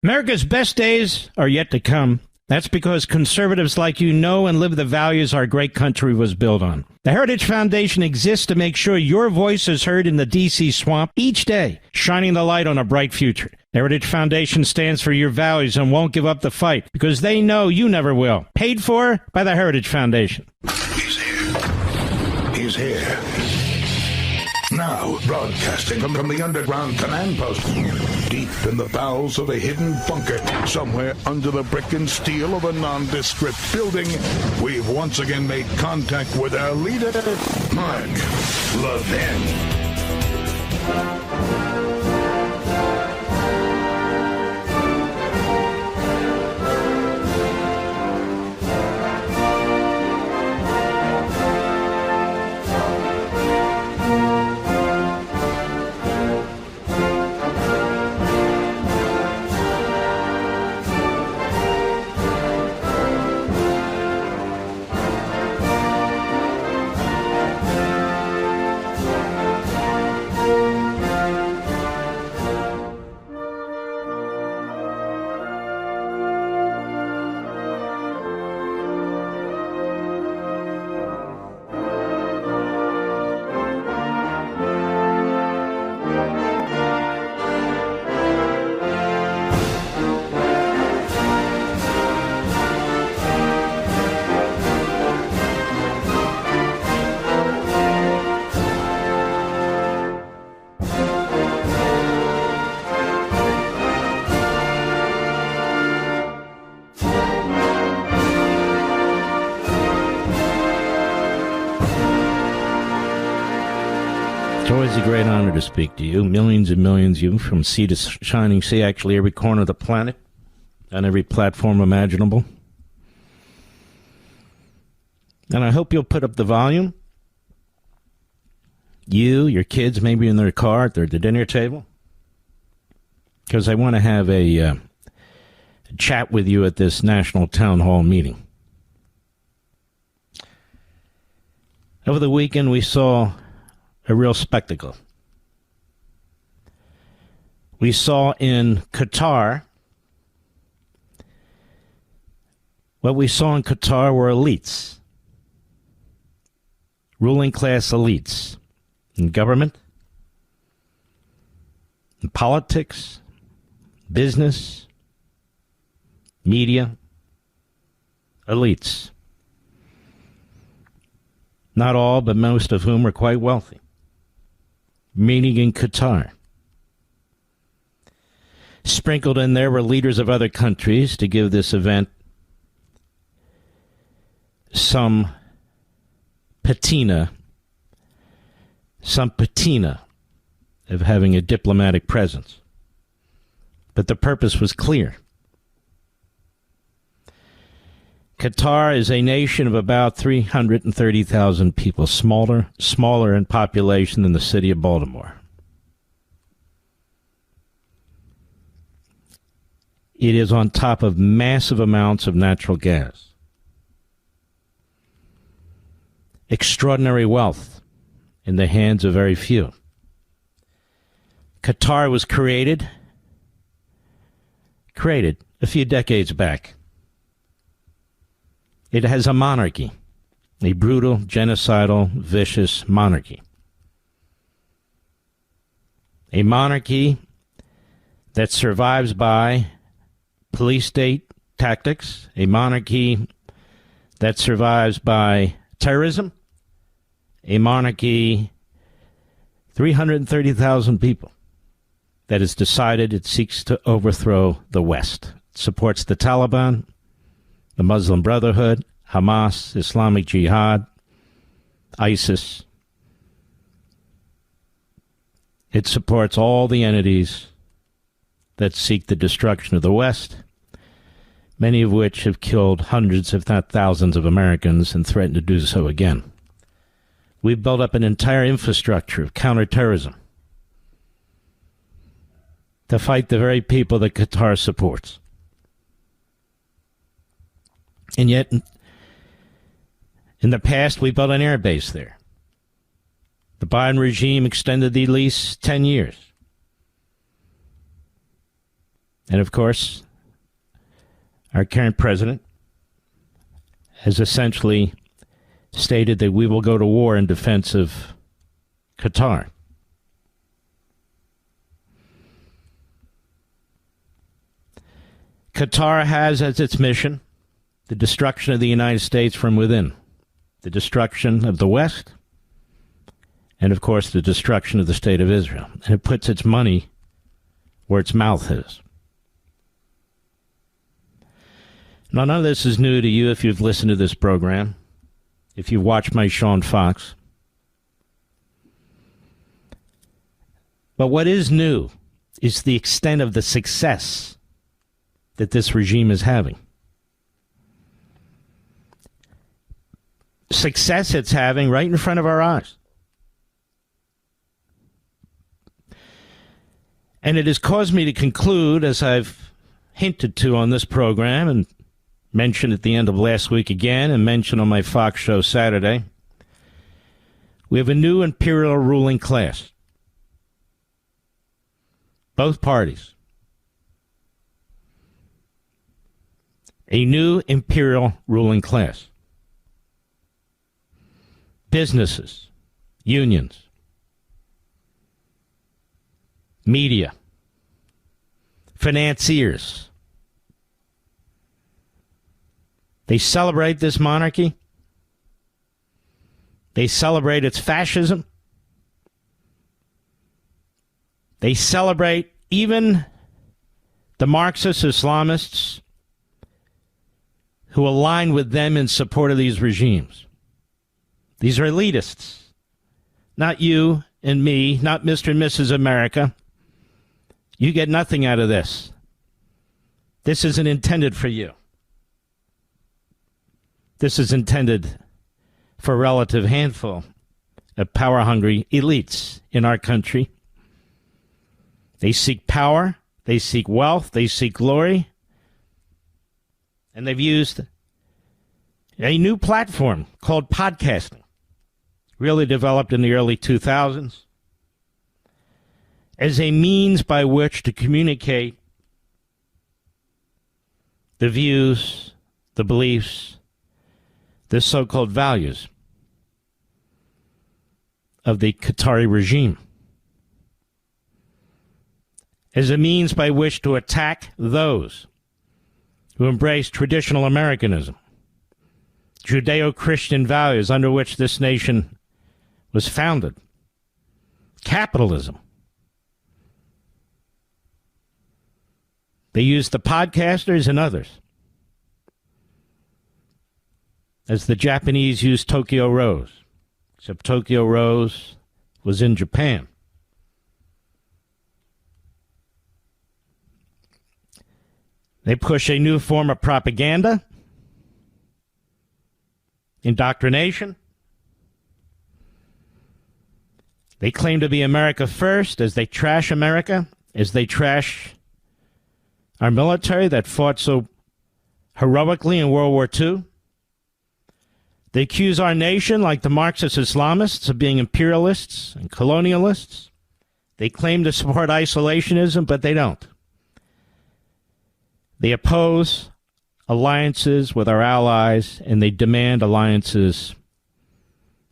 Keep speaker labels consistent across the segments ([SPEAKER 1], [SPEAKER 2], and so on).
[SPEAKER 1] America's best days are yet to come. That's because conservatives like you know and live the values our great country was built on. The Heritage Foundation exists to make sure your voice is heard in the D.C. swamp each day, shining the light on a bright future. The Heritage Foundation stands for your values and won't give up the fight because they know you never will. Paid for by the Heritage Foundation.
[SPEAKER 2] He's here. He's here. Now, broadcasting from the underground command post, deep in the bowels of a hidden bunker, somewhere under the brick and steel of a nondescript building, we've once again made contact with our leader, Mark Levin.
[SPEAKER 1] It's always a great honor to speak to you. Millions and millions of you from sea to shining sea, actually every corner of the planet, on every platform imaginable. And I hope you'll put up the volume. You, your kids, maybe in their car at the dinner table. Because I want to have a chat with you at this National Town Hall meeting. Over the weekend, we saw a real spectacle. We saw in Qatar, what we saw in Qatar were elites, ruling class elites in government, in politics, business, media, elites. Not all, but most of whom are quite wealthy. Meaning in Qatar. Sprinkled in there were leaders of other countries to give this event some patina of having a diplomatic presence. But the purpose was clear. Qatar is a nation of about 330,000 people, smaller in population than the city of Baltimore. It is on top of massive amounts of natural gas. Extraordinary wealth in the hands of very few. Qatar was created a few decades back. It has a monarchy, a brutal, genocidal, vicious monarchy. A monarchy that survives by police state tactics, a monarchy that survives by terrorism, a monarchy, 330,000 people, that has decided it seeks to overthrow the West. It supports the Taliban, the Muslim Brotherhood, Hamas, Islamic Jihad, ISIS. It supports all the entities that seek the destruction of the West, many of which have killed hundreds, if not thousands, of Americans and threaten to do so again. We've built up an entire infrastructure of counterterrorism to fight the very people that Qatar supports. And yet, in the past, we built an air base there. The Biden regime extended the lease 10 years. And of course, our current president has essentially stated that we will go to war in defense of Qatar. Qatar has as its mission the destruction of the United States from within, the destruction of the West, and of course the destruction of the State of Israel. And it puts its money where its mouth is. Now, none of this is new to you if you've listened to this program, if you've watched my show on Fox. But what is new is the extent of the success that this regime is having. Success it's having right in front of our eyes. And it has caused me to conclude, as I've hinted to on this program and mentioned at the end of last week again and mentioned on my Fox show Saturday, we have a new imperial ruling class. Both parties. A new imperial ruling class. Businesses, unions, media, financiers. They celebrate this monarchy. They celebrate its fascism. They celebrate even the Marxist-Islamists who align with them in support of these regimes. These are elitists. Not you and me, not Mr. and Mrs. America. You get nothing out of this. This isn't intended for you. This is intended for a relative handful of power-hungry elites in our country. They seek power, they seek wealth, they seek glory, and they've used a new platform called podcasting, really developed in the early 2000s, as a means by which to communicate the views, the beliefs, the so-called values of the Qatari regime, as a means by which to attack those who embrace traditional Americanism, Judeo-Christian values under which this nation was founded, capitalism. They used the podcasters and others, as the Japanese used Tokyo Rose, except Tokyo Rose was in Japan. They push a new form of propaganda, indoctrination. They claim to be America first as they trash America, as they trash our military that fought so heroically in World War II. They accuse our nation, like the Marxist-Islamists, of being imperialists and colonialists. They claim to support isolationism, but they don't. They oppose alliances with our allies, and they demand alliances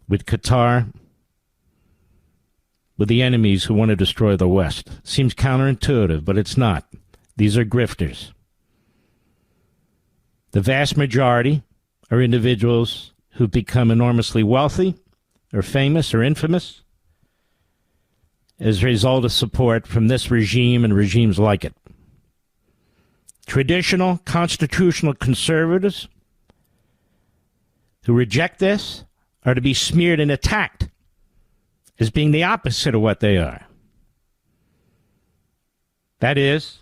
[SPEAKER 1] with Qatar, with the enemies who want to destroy the West. Seems counterintuitive, but it's not. These are grifters. The vast majority are individuals who've become enormously wealthy or famous or infamous as a result of support from this regime and regimes like it. Traditional constitutional conservatives who reject this are to be smeared and attacked as being the opposite of what they are. That is,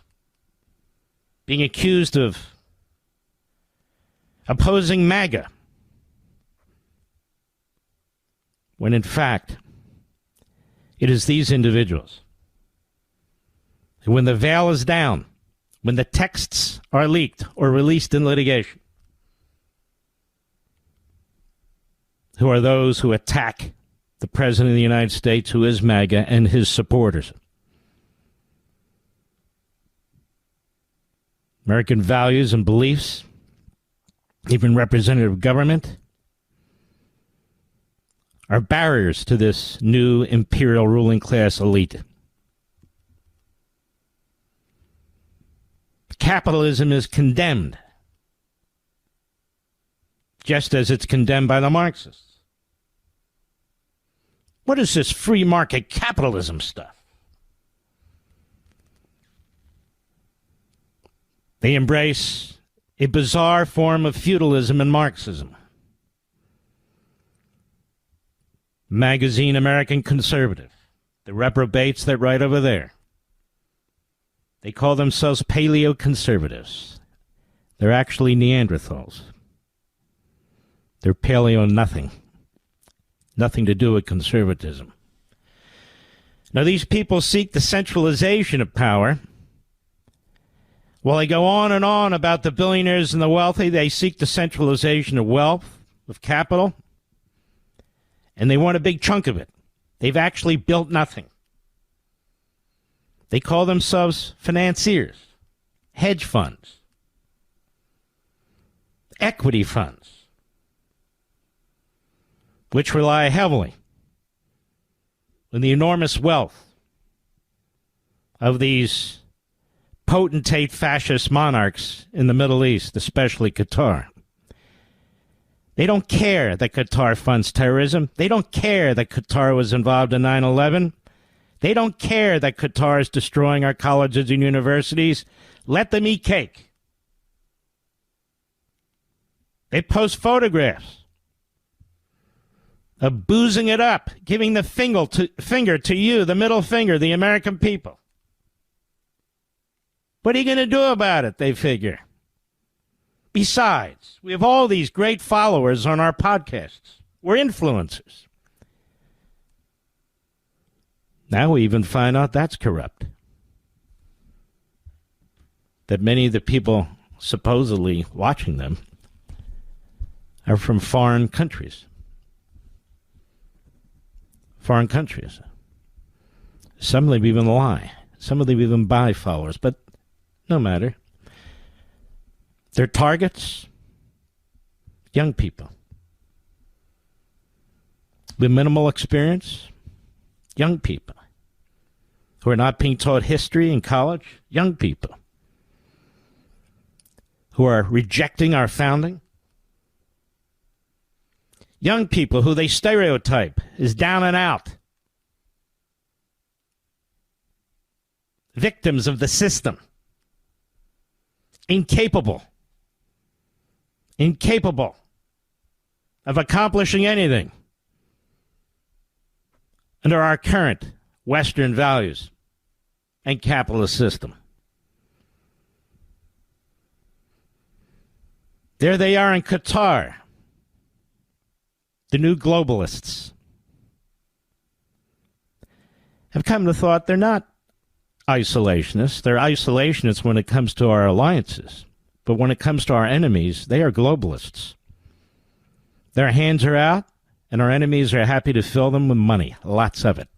[SPEAKER 1] being accused of opposing MAGA, when in fact it is these individuals who, when the veil is down, when the texts are leaked or released in litigation, who are those who attack the President of the United States, who is MAGA, and his supporters. American values and beliefs, even representative government, are barriers to this new imperial ruling class elite. Capitalism is condemned, just as it's condemned by the Marxists. What is this free market capitalism stuff? They embrace a bizarre form of feudalism and Marxism. Magazine American Conservative, the reprobates that write over there. They call themselves paleo-conservatives. They're actually Neanderthals. They're paleo-nothing. Nothing to do with conservatism. Now, these people seek the centralization of power. While they go on and on about the billionaires and the wealthy, they seek the centralization of wealth, of capital, and they want a big chunk of it. They've actually built nothing. They call themselves financiers, hedge funds, equity funds, which rely heavily on the enormous wealth of these potentate fascist monarchs in the Middle East, especially Qatar. They don't care that Qatar funds terrorism. They don't care that Qatar was involved in 9/11. They don't care that Qatar is destroying our colleges and universities. Let them eat cake. They post photographs of boozing it up, giving the finger to you, the middle finger, the American people. What are you going to do about it, they figure? Besides, we have all these great followers on our podcasts. We're influencers. Now we even find out that's corrupt. That many of the people supposedly watching them are from foreign countries. Foreign countries. Some of them even lie. Some of them even buy followers, but no matter. Their targets, young people with minimal experience, young people who are not being taught history in college, young people who are rejecting our founding, young people who they stereotype as down and out, victims of the system, incapable of accomplishing anything under our current Western values and capitalist system. There they are in Qatar, the new globalists. Have come to thought they're not isolationists. They're isolationists when it comes to our alliances. But when it comes to our enemies, they are globalists. Their hands are out, and our enemies are happy to fill them with money, lots of it.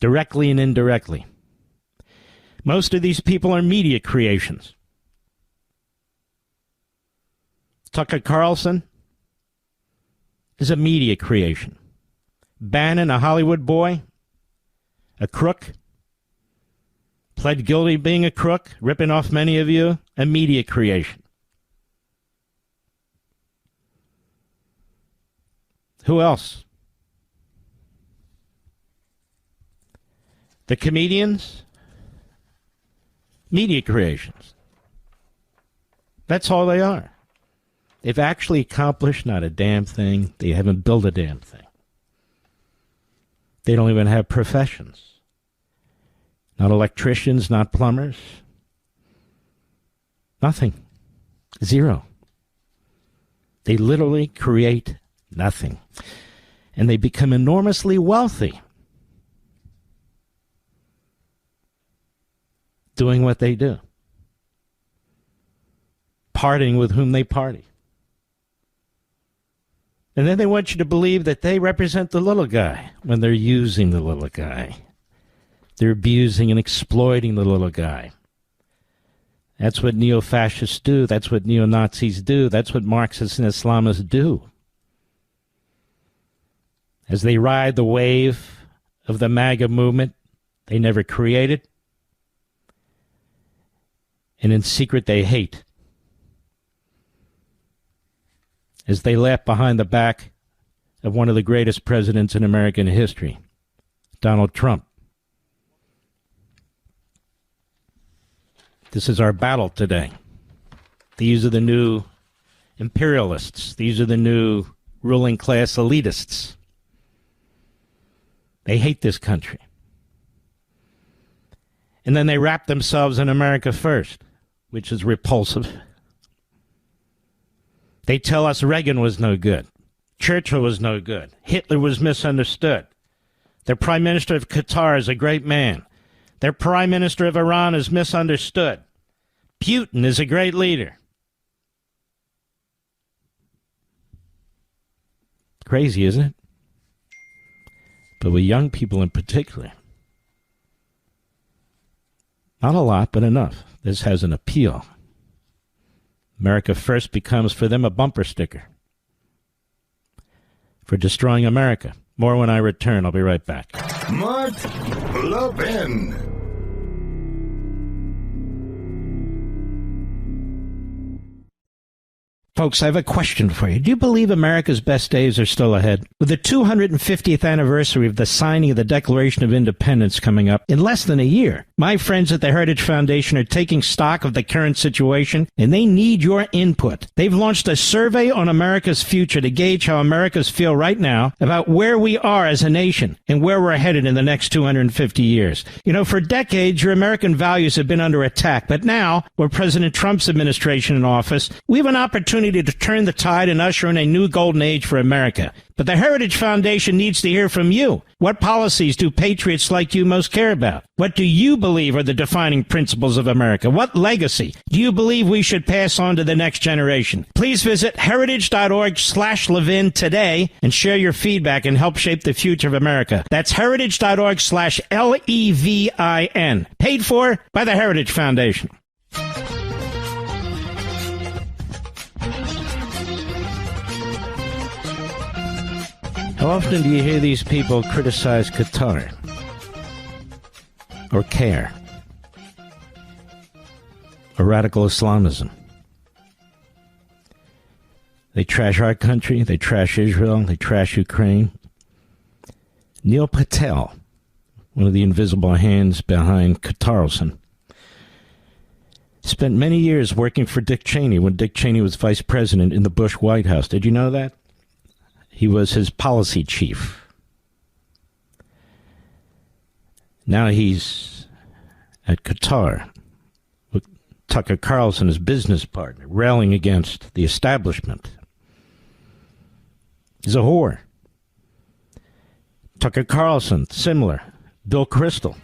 [SPEAKER 1] Directly and indirectly. Most of these people are media creations. Tucker Carlson is a media creation. Bannon, a Hollywood boy, a crook, pled guilty being a crook, ripping off many of you, a media creation. Who else? The comedians, media creations. That's all they are. They've actually accomplished not a damn thing. They haven't built a damn thing. They don't even have professions. Not electricians, not plumbers. Nothing. Zero. They literally create nothing. And they become enormously wealthy doing what they do. Partying with whom they party. And then they want you to believe that they represent the little guy when they're using the little guy. They're abusing and exploiting the little guy. That's what neo-fascists do. That's what neo-Nazis do. That's what Marxists and Islamists do. As they ride the wave of the MAGA movement they never created, and in secret they hate. As they laugh behind the back of one of the greatest presidents in American history, Donald Trump. This is our battle today. These are the new imperialists. These are the new ruling class elitists. They hate this country. And then they wrap themselves in America first, which is repulsive. They tell us Reagan was no good. Churchill was no good. Hitler was misunderstood. Their prime minister of Qatar is a great man. Their prime minister of Iran is misunderstood. Putin is a great leader. Crazy, isn't it? But with young people in particular, not a lot, but enough. This has an appeal. America First becomes for them a bumper sticker for destroying America. More when I return. I'll be right back.
[SPEAKER 2] Mark Levin.
[SPEAKER 1] Folks, I have a question for you. Do you believe America's best days are still ahead? With the 250th anniversary of the signing of the Declaration of Independence coming up in less than a year, my friends at the Heritage Foundation are taking stock of the current situation, and they need your input. They've launched a survey on America's future to gauge how Americans feel right now about where we are as a nation and where we're headed in the next 250 years. You know, for decades, your American values have been under attack, but now, with President Trump's administration in office, we have an opportunity to turn the tide and usher in a new golden age for America. But the Heritage Foundation needs to hear from you. What policies do patriots like you most care about? What do you believe are the defining principles of America? What legacy do you believe we should pass on to the next generation? Please visit heritage.org/Levin today and share your feedback and help shape the future of America. That's heritage.org/LEVIN. Paid for by the Heritage Foundation. How often do you hear these people criticize Qatar? Or CARE? Or radical Islamism? They trash our country, they trash Israel, they trash Ukraine. Neil Patel, one of the invisible hands behind Carlson, spent many years working for Dick Cheney when Dick Cheney was vice president in the Bush White House. Did you know that? He was his policy chief. Now he's at Qatar with Tucker Carlson, his business partner, railing against the establishment. He's a whore. Tucker Carlson, similar. Bill Kristol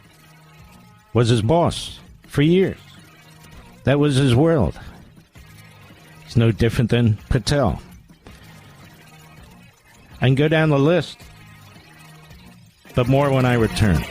[SPEAKER 1] was his boss for years. That was his world. He's no different than Patel. I can go down the list, but more when I return.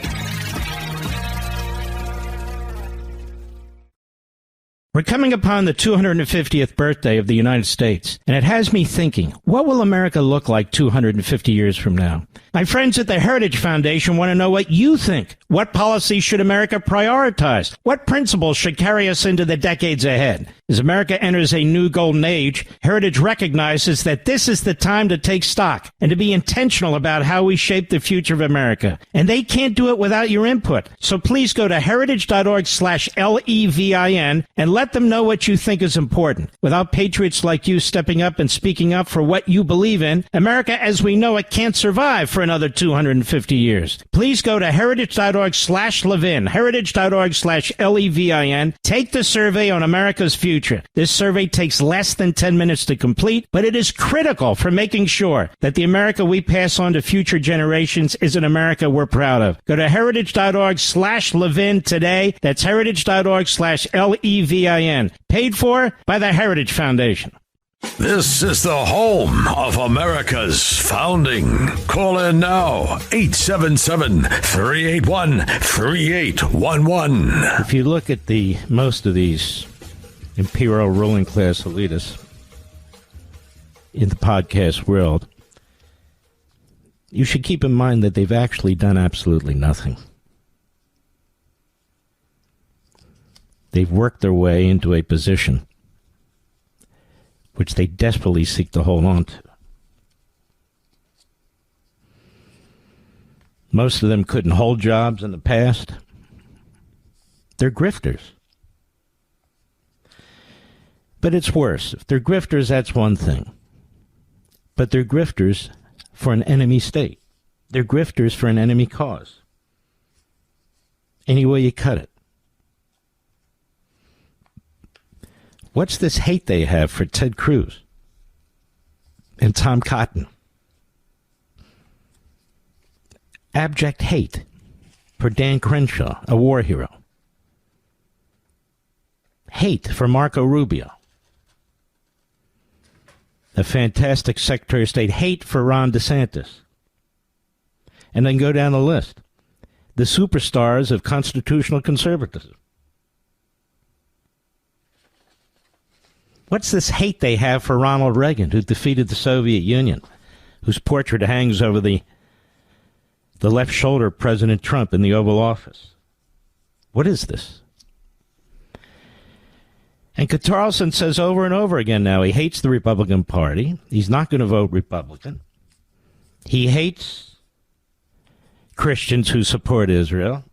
[SPEAKER 1] We're coming upon the 250th birthday of the United States, and it has me thinking, what will America look like 250 years from now? My friends at the Heritage Foundation want to know what you think. What policies should America prioritize? What principles should carry us into the decades ahead? As America enters a new golden age, Heritage recognizes that this is the time to take stock and to be intentional about how we shape the future of America. And they can't do it without your input. So please go to heritage.org/LEVIN and let them know what you think is important. Without patriots like you stepping up and speaking up for what you believe in, America as we know it can't survive for another 250 years. Please go to heritage.org/Levin, heritage.org/LEVIN. Take the survey on America's future. This survey takes less than 10 minutes to complete, but it is critical for making sure that the America we pass on to future generations is an America we're proud of. Go to heritage.org/Levin today. That's heritage.org/LEVIN. Paid for by the Heritage Foundation.
[SPEAKER 3] This is the home of America's founding. Call in now, 877-381-3811.
[SPEAKER 1] If you look at most of these Imperial ruling class elitists in the podcast world, you should keep in mind that they've actually done absolutely nothing. They've worked their way into a position which they desperately seek to hold on to. Most of them couldn't hold jobs in the past. They're grifters. But it's worse. If they're grifters, that's one thing. But they're grifters for an enemy state. They're grifters for an enemy cause. Any way you cut it. What's this hate they have for Ted Cruz and Tom Cotton? Abject hate for Dan Crenshaw, a war hero. Hate for Marco Rubio, a fantastic Secretary of State. Hate for Ron DeSantis. And then go down the list. The superstars of constitutional conservatism. What's this hate they have for Ronald Reagan, who defeated the Soviet Union, whose portrait hangs over the left shoulder of President Trump in the Oval Office? What is this? And Carlson says over and over again now he hates the Republican Party. He's not going to vote Republican. He hates Christians who support Israel.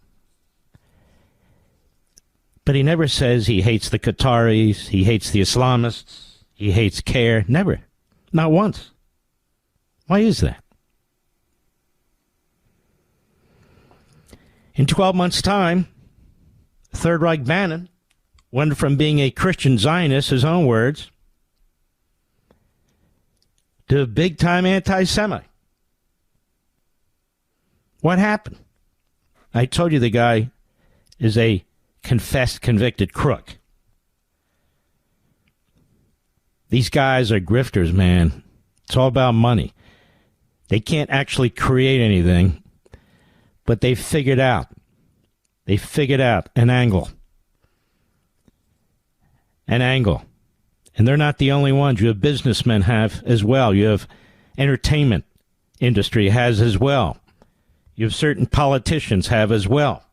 [SPEAKER 1] But he never says he hates the Qataris, he hates the Islamists, he hates CARE. Never. Not once. Why is that? In 12 months' time, Third Reich Bannon went from being a Christian Zionist, his own words, to a big-time anti-Semite. What happened? I told you the guy is a confessed, convicted crook. These guys are grifters, man. It's all about money. They can't actually create anything, but they figured out an angle. An angle. And they're not the only ones. You have businessmen have as well. You have entertainment industry has as well. You have certain politicians have as well.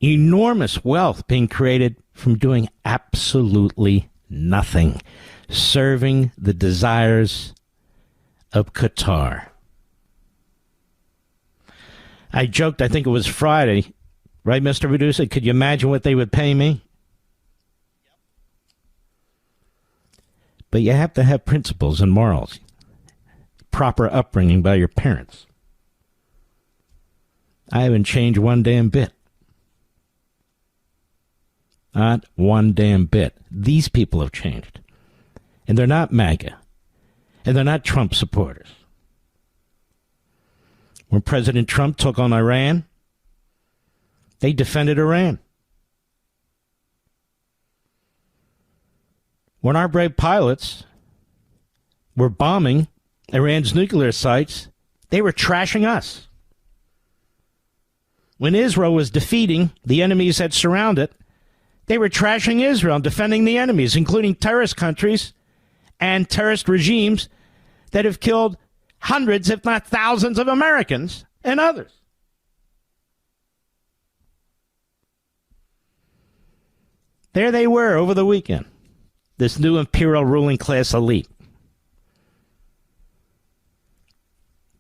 [SPEAKER 1] Enormous wealth being created from doing absolutely nothing. Serving the desires of Qatar. I joked, I think it was Friday, right, Mr. Producer? Could you imagine what they would pay me? But you have to have principles and morals. Proper upbringing by your parents. I haven't changed one damn bit. Not one damn bit. These people have changed. And they're not MAGA. And they're not Trump supporters. When President Trump took on Iran, they defended Iran. When our brave pilots were bombing Iran's nuclear sites, they were trashing us. When Israel was defeating the enemies that surround it, they were trashing Israel and defending the enemies, including terrorist countries and terrorist regimes that have killed hundreds, if not thousands, of Americans and others. There they were over the weekend. This new imperial ruling class elite.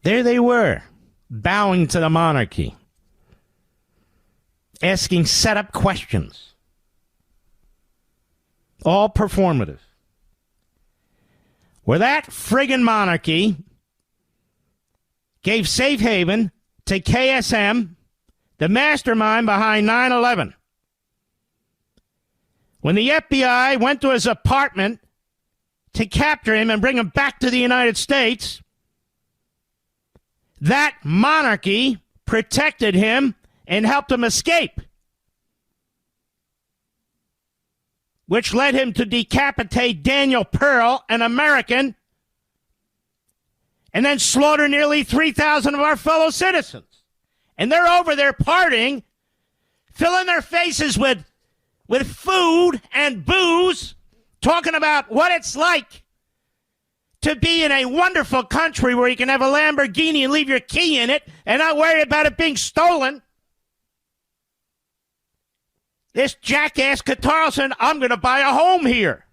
[SPEAKER 1] There they were, bowing to the monarchy, asking set-up questions. All performative. Where that friggin' monarchy gave safe haven to KSM, the mastermind behind 9/11. When the FBI went to his apartment to capture him and bring him back to the United States, that monarchy protected him and helped him escape, which led him to decapitate Daniel Pearl, an American, and then slaughter nearly 3,000 of our fellow citizens. And they're over there partying, filling their faces with with food and booze, talking about what it's like to be in a wonderful country where you can have a Lamborghini and leave your key in it and not worry about it being stolen. This jackass Carlson, I'm going to buy a home here.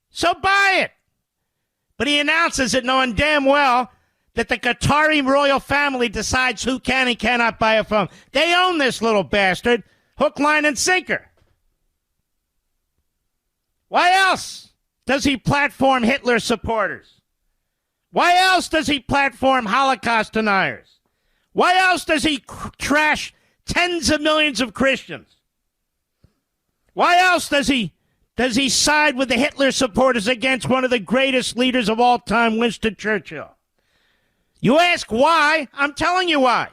[SPEAKER 1] So buy it. But he announces it knowing damn well that the Qatari royal family decides who can and cannot buy a phone. They own this little bastard, hook, line, and sinker. Why else does he platform Hitler supporters? Why else does he platform Holocaust deniers? Why else does he trash tens of millions of Christians? Why else does he side with the Hitler supporters against one of the greatest leaders of all time, Winston Churchill? You ask why? I'm telling you why.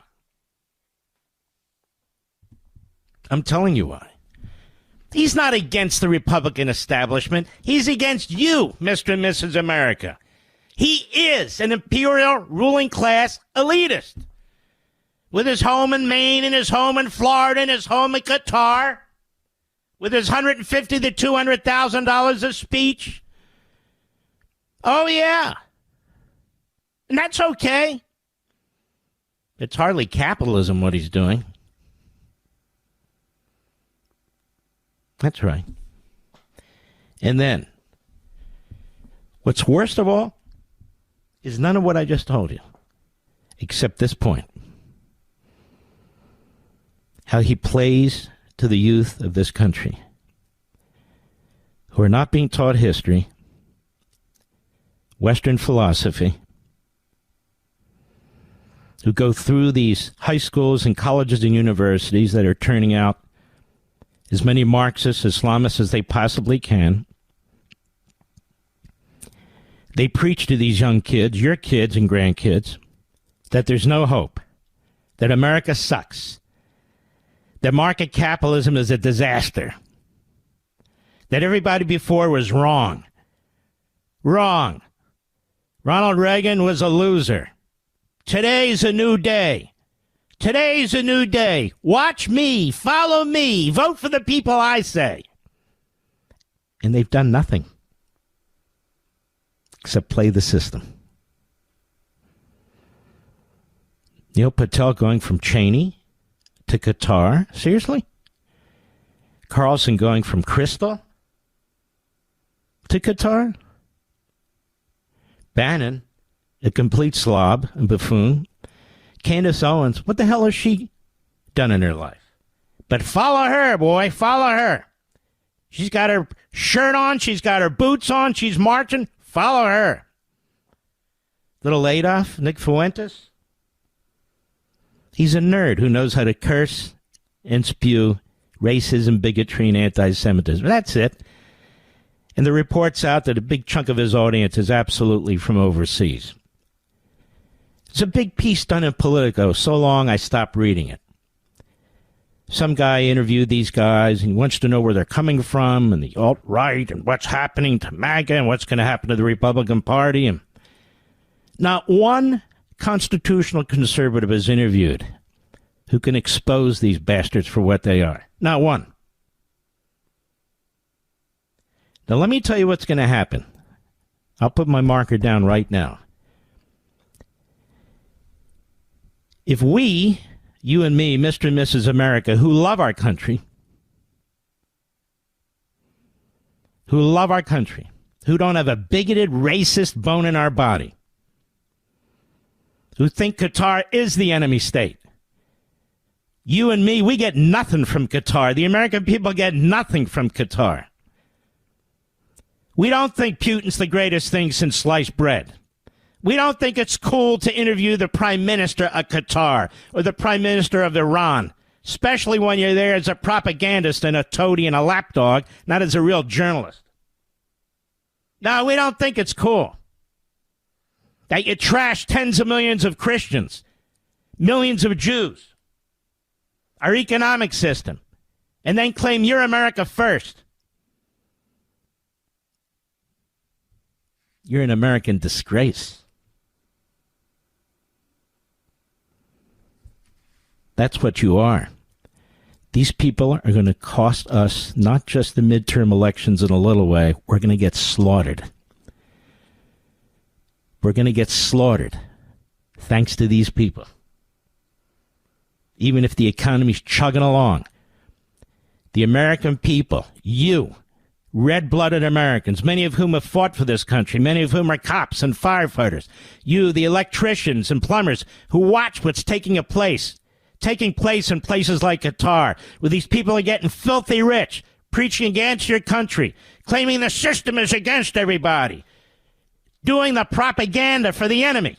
[SPEAKER 1] I'm telling you why. He's not against the Republican establishment. He's against you, Mr. and Mrs. America. He is an imperial ruling class elitist. With his home in Maine and his home in Florida and his home in Qatar. With his $150,000 to $200,000 a speech. Oh, yeah. And that's okay. It's hardly capitalism what he's doing. That's right. And then, what's worst of all is none of what I just told you, except this point. How he plays to the youth of this country who are not being taught history, Western philosophy, who go through these high schools and colleges and universities that are turning out as many Marxist-Islamists as they possibly can. They preach to these young kids, your kids and grandkids, that there's no hope, that America sucks, that market capitalism is a disaster, that everybody before was wrong. Wrong. Ronald Reagan was a loser. Today's a new day. Today's a new day. Watch me. Follow me. Vote for the people I say. And they've done nothing except play the system. Neil Patel going from Cheney to Qatar. Seriously? Carlson going from Crystal to Qatar. Bannon, a complete slob and buffoon. Candace Owens, what the hell has she done in her life? But follow her, boy, follow her. She's got her shirt on, she's got her boots on, she's marching. Follow her. Little Adolf, Nick Fuentes. He's a nerd who knows how to curse and spew racism, bigotry, and anti-Semitism. That's it. And the report's out that a big chunk of his audience is absolutely from overseas. It's a big piece done in Politico. So long I stopped reading it. Some guy interviewed these guys and he wants to know where they're coming from and the alt-right and what's happening to MAGA and what's going to happen to the Republican Party. And not one constitutional conservative is interviewed who can expose these bastards for what they are. Not one. Now let me tell you what's going to happen. I'll put my marker down right now. If we, you and me, Mr. and Mrs. America, who love our country, who don't have a bigoted, racist bone in our body, who think Qatar is the enemy state, you and me, we get nothing from Qatar. The American people get nothing from Qatar. We don't think Putin's the greatest thing since sliced bread. We don't think it's cool to interview the prime minister of Qatar or the prime minister of Iran, especially when you're there as a propagandist and a toady and a lapdog, not as a real journalist. No, we don't think it's cool that you trash tens of millions of Christians, millions of Jews, our economic system, and then claim you're America first. You're an American disgrace. That's what you are. These people are going to cost us not just the midterm elections in a little way. We're going to get slaughtered. We're going to get slaughtered thanks to these people. Even if the economy's chugging along, the American people, you, red-blooded Americans, many of whom have fought for this country, many of whom are cops and firefighters, you, the electricians and plumbers who watch what's taking place in places like Qatar, where these people are getting filthy rich, preaching against your country, claiming the system is against everybody, doing the propaganda for the enemy.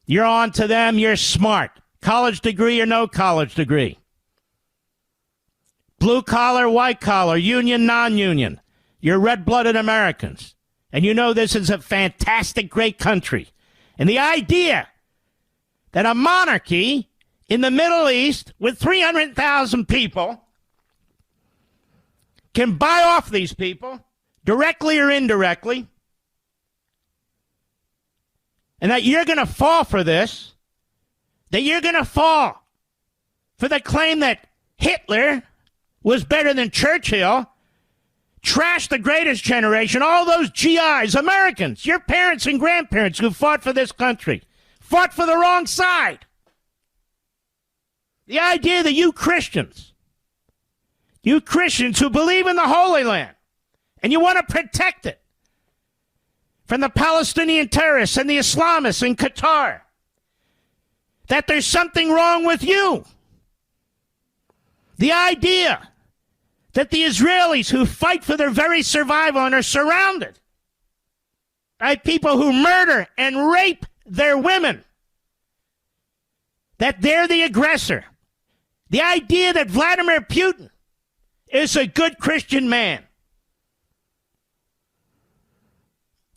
[SPEAKER 1] You're on to them, you're smart. College degree or no college degree. Blue collar, white collar, union, non-union. You're red-blooded Americans. And you know this is a fantastic, great country. And the idea that a monarchy in the Middle East with 300,000 people can buy off these people, directly or indirectly, and that you're going to fall for this, that you're going to fall for the claim that Hitler was better than Churchill, trashed the greatest generation, all those GIs, Americans, your parents and grandparents who fought for this country, fought for the wrong side. The idea that you Christians who believe in the Holy Land, and you want to protect it from the Palestinian terrorists and the Islamists in Qatar, that there's something wrong with you. The idea that the Israelis who fight for their very survival and are surrounded by people who murder and rape their women, that they're the aggressor. The idea that Vladimir Putin is a good Christian man,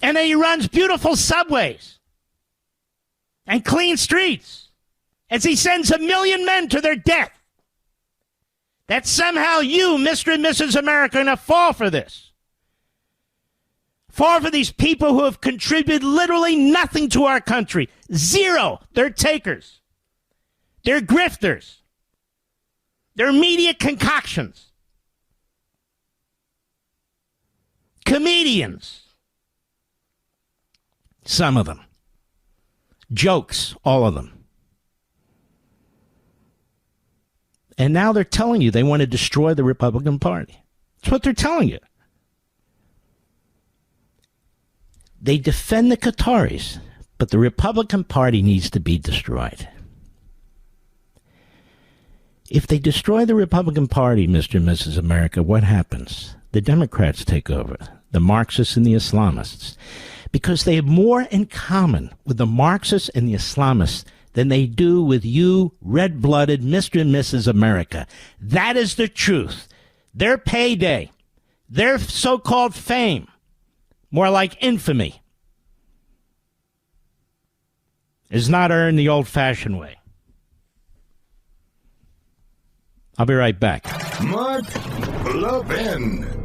[SPEAKER 1] and that he runs beautiful subways and clean streets as he sends 1 million men to their death. That somehow you, Mr. and Mrs. America, are going to fall for this. Fall for these people who have contributed literally nothing to our country. Zero. They're takers. They're grifters. They're media concoctions. Comedians. Some of them. Jokes, all of them. And now they're telling you they want to destroy the Republican Party. That's what they're telling you. They defend the Qataris, but the Republican Party needs to be destroyed. If they destroy the Republican Party, Mr. and Mrs. America, what happens? The Democrats take over, the Marxists and the Islamists, because they have more in common with the Marxists and the Islamists than they do with you, red-blooded Mr. and Mrs. America. That is the truth. Their payday, their so-called fame, more like infamy, is not earned the old-fashioned way. I'll be right back.
[SPEAKER 2] Mark Levin.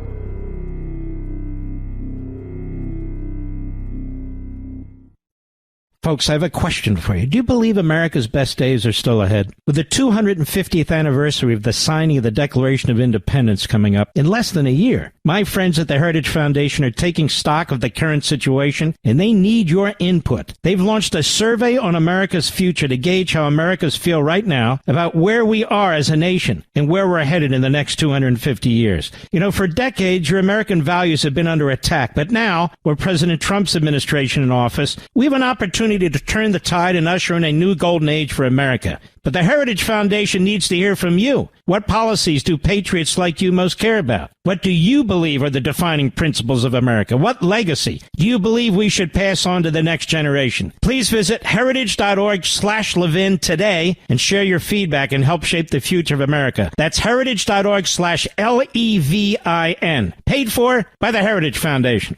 [SPEAKER 1] Folks, I have a question for you. Do you believe America's best days are still ahead? With the 250th anniversary of the signing of the Declaration of Independence coming up in less than a year, my friends at the Heritage Foundation are taking stock of the current situation, and they need your input. They've launched a survey on America's future to gauge how Americans feel right now about where we are as a nation and where we're headed in the next 250 years. You know, for decades, your American values have been under attack, but now, with President Trump's administration in office, we have an opportunity to turn the tide and usher in a new golden age for America. But the Heritage Foundation needs to hear from you. What policies do patriots like you most care about? What do you believe are the defining principles of America? What legacy do you believe we should pass on to the next generation? Please visit heritage.org/Levin today and share your feedback and help shape the future of America. That's heritage.org/LEVIN. Paid for by the Heritage Foundation.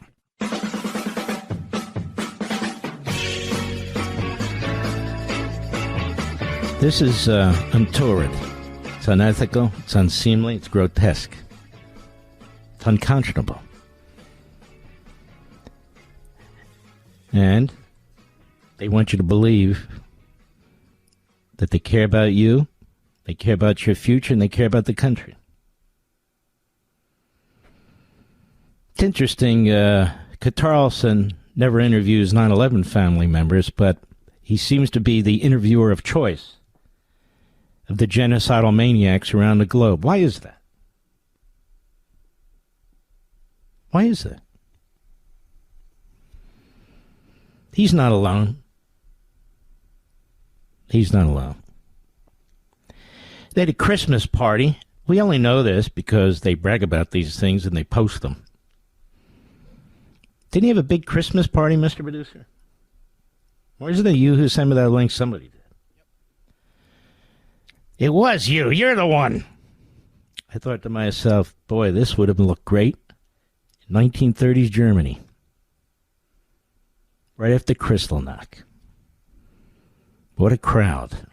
[SPEAKER 1] This is untoward. It's unethical. It's unseemly. It's grotesque. It's unconscionable. And they want you to believe that they care about you, They care about your future, and they care about the country. It's interesting, Carlson never interviews 9/11 family members, but he seems to be the interviewer of choice of the genocidal maniacs around the globe. Why is that? Why is that? He's not alone. He's not alone. They had a Christmas party. We only know this because they brag about these things and they post them. Didn't he have a big Christmas party, Mr. Producer? Or is it you who sent me that link? Somebody did. It was you. You're the one. I thought to myself, boy, this would have looked great in 1930s Germany. Right after Kristallnacht. What a crowd.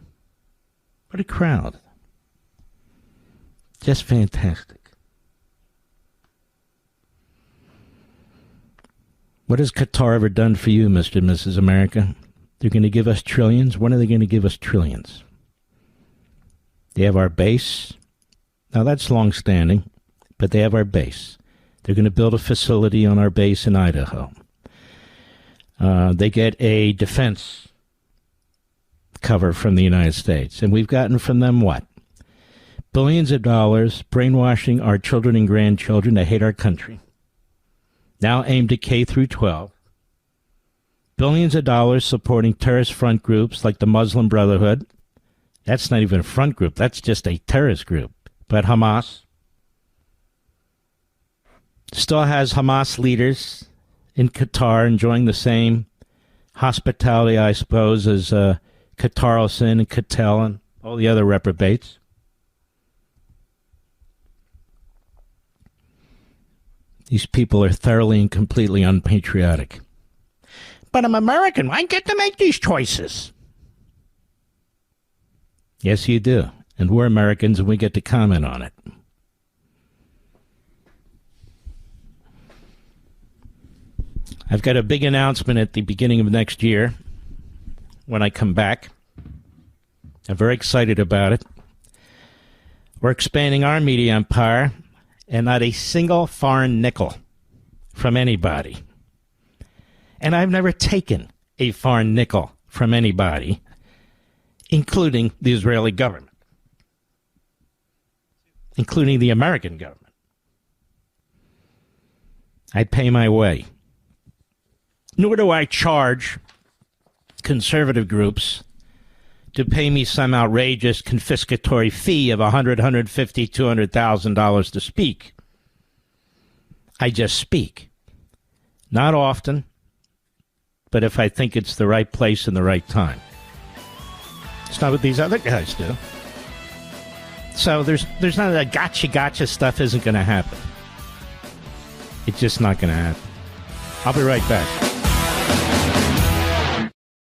[SPEAKER 1] What a crowd. Just fantastic. What has Qatar ever done for you, Mr. and Mrs. America? They're going to give us trillions. When are they going to give us trillions? They have our base. Now, that's long-standing, but they have our base. They're going to build a facility on our base in Idaho. They get a defense cover from the United States. And we've gotten from them what? Billions of dollars brainwashing our children and grandchildren to hate our country. Now aimed at K through 12. Billions of dollars supporting terrorist front groups like the Muslim Brotherhood. That's not even a front group. That's just a terrorist group. But Hamas still has Hamas leaders in Qatar enjoying the same hospitality, I suppose, as Carlson and Cattell and all the other reprobates. These people are thoroughly and completely unpatriotic. But I'm American. I get to make these choices. Yes, you do. And we're Americans, and we get to comment on it. I've got a big announcement at the beginning of next year when I come back. I'm very excited about it. We're expanding our media empire, and not a single foreign nickel from anybody. And I've never taken a foreign nickel from anybody, including the Israeli government, including the American government. I pay my way. Nor do I charge conservative groups to pay me some outrageous confiscatory fee of $100,000, $150,000, $200,000 to speak. I just speak. Not often, but if I think it's the right place and the right time. It's not what these other guys do. So there's not a gotcha stuff isn't going to happen. It's just not going to happen. I'll be right back.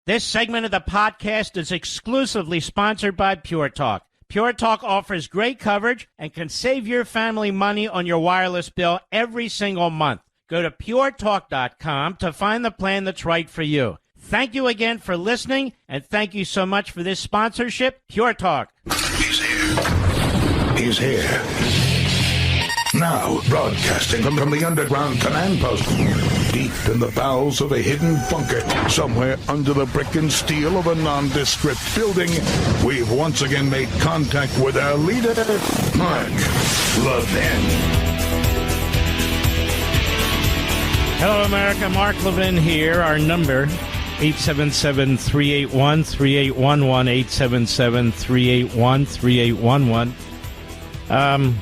[SPEAKER 1] This segment of the podcast is exclusively sponsored by Pure Talk. Pure Talk offers great coverage and can save your family money on your wireless bill every single month. Go to puretalk.com to find the plan that's right for you. Thank you again for listening, and thank you so much for this sponsorship, Pure Talk.
[SPEAKER 2] He's here. He's here. Now, broadcasting from the underground command post, deep in the bowels of a hidden bunker, somewhere under the brick and steel of a nondescript building, we've once again made contact with our leader, Mark Levin.
[SPEAKER 1] Hello, America. Mark Levin here. Our number, 877-381-3811, 877-381-3811.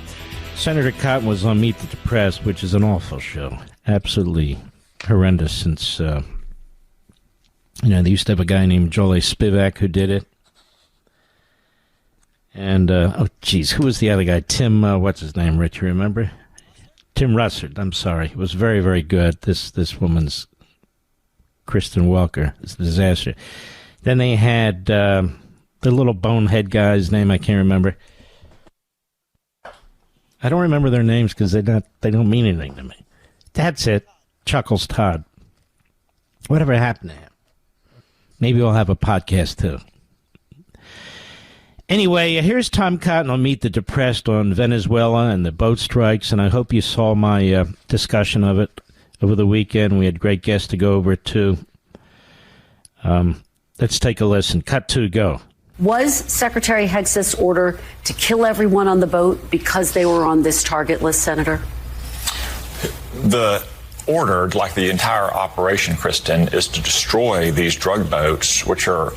[SPEAKER 1] Senator Cotton was on Meet the Press, which is an awful show. Absolutely horrendous since, they used to have a guy named Joel Spivak who did it. And, who was the other guy? Tim, what's his name, Rich, you remember? Tim Russert, I'm sorry. It was very, very good. This woman's Kristen Welker. It's a disaster. Then they had the little bonehead guy's name, I can't remember. I don't remember their names because they don't mean anything to me. That's it. Chuckles Todd. Whatever happened to him? Maybe we'll have a podcast too. Anyway, here's Tom Cotton on Meet the Depressed on Venezuela and the boat strikes, and I hope you saw my discussion of it over the weekend. We had great guests to go over it, too. Let's take a listen. Cut 2, go.
[SPEAKER 4] Was Secretary Hegseth's order to kill everyone on the boat because they were on this target list, Senator?
[SPEAKER 5] The order, like the entire operation, Kristen, is to destroy these drug boats, which are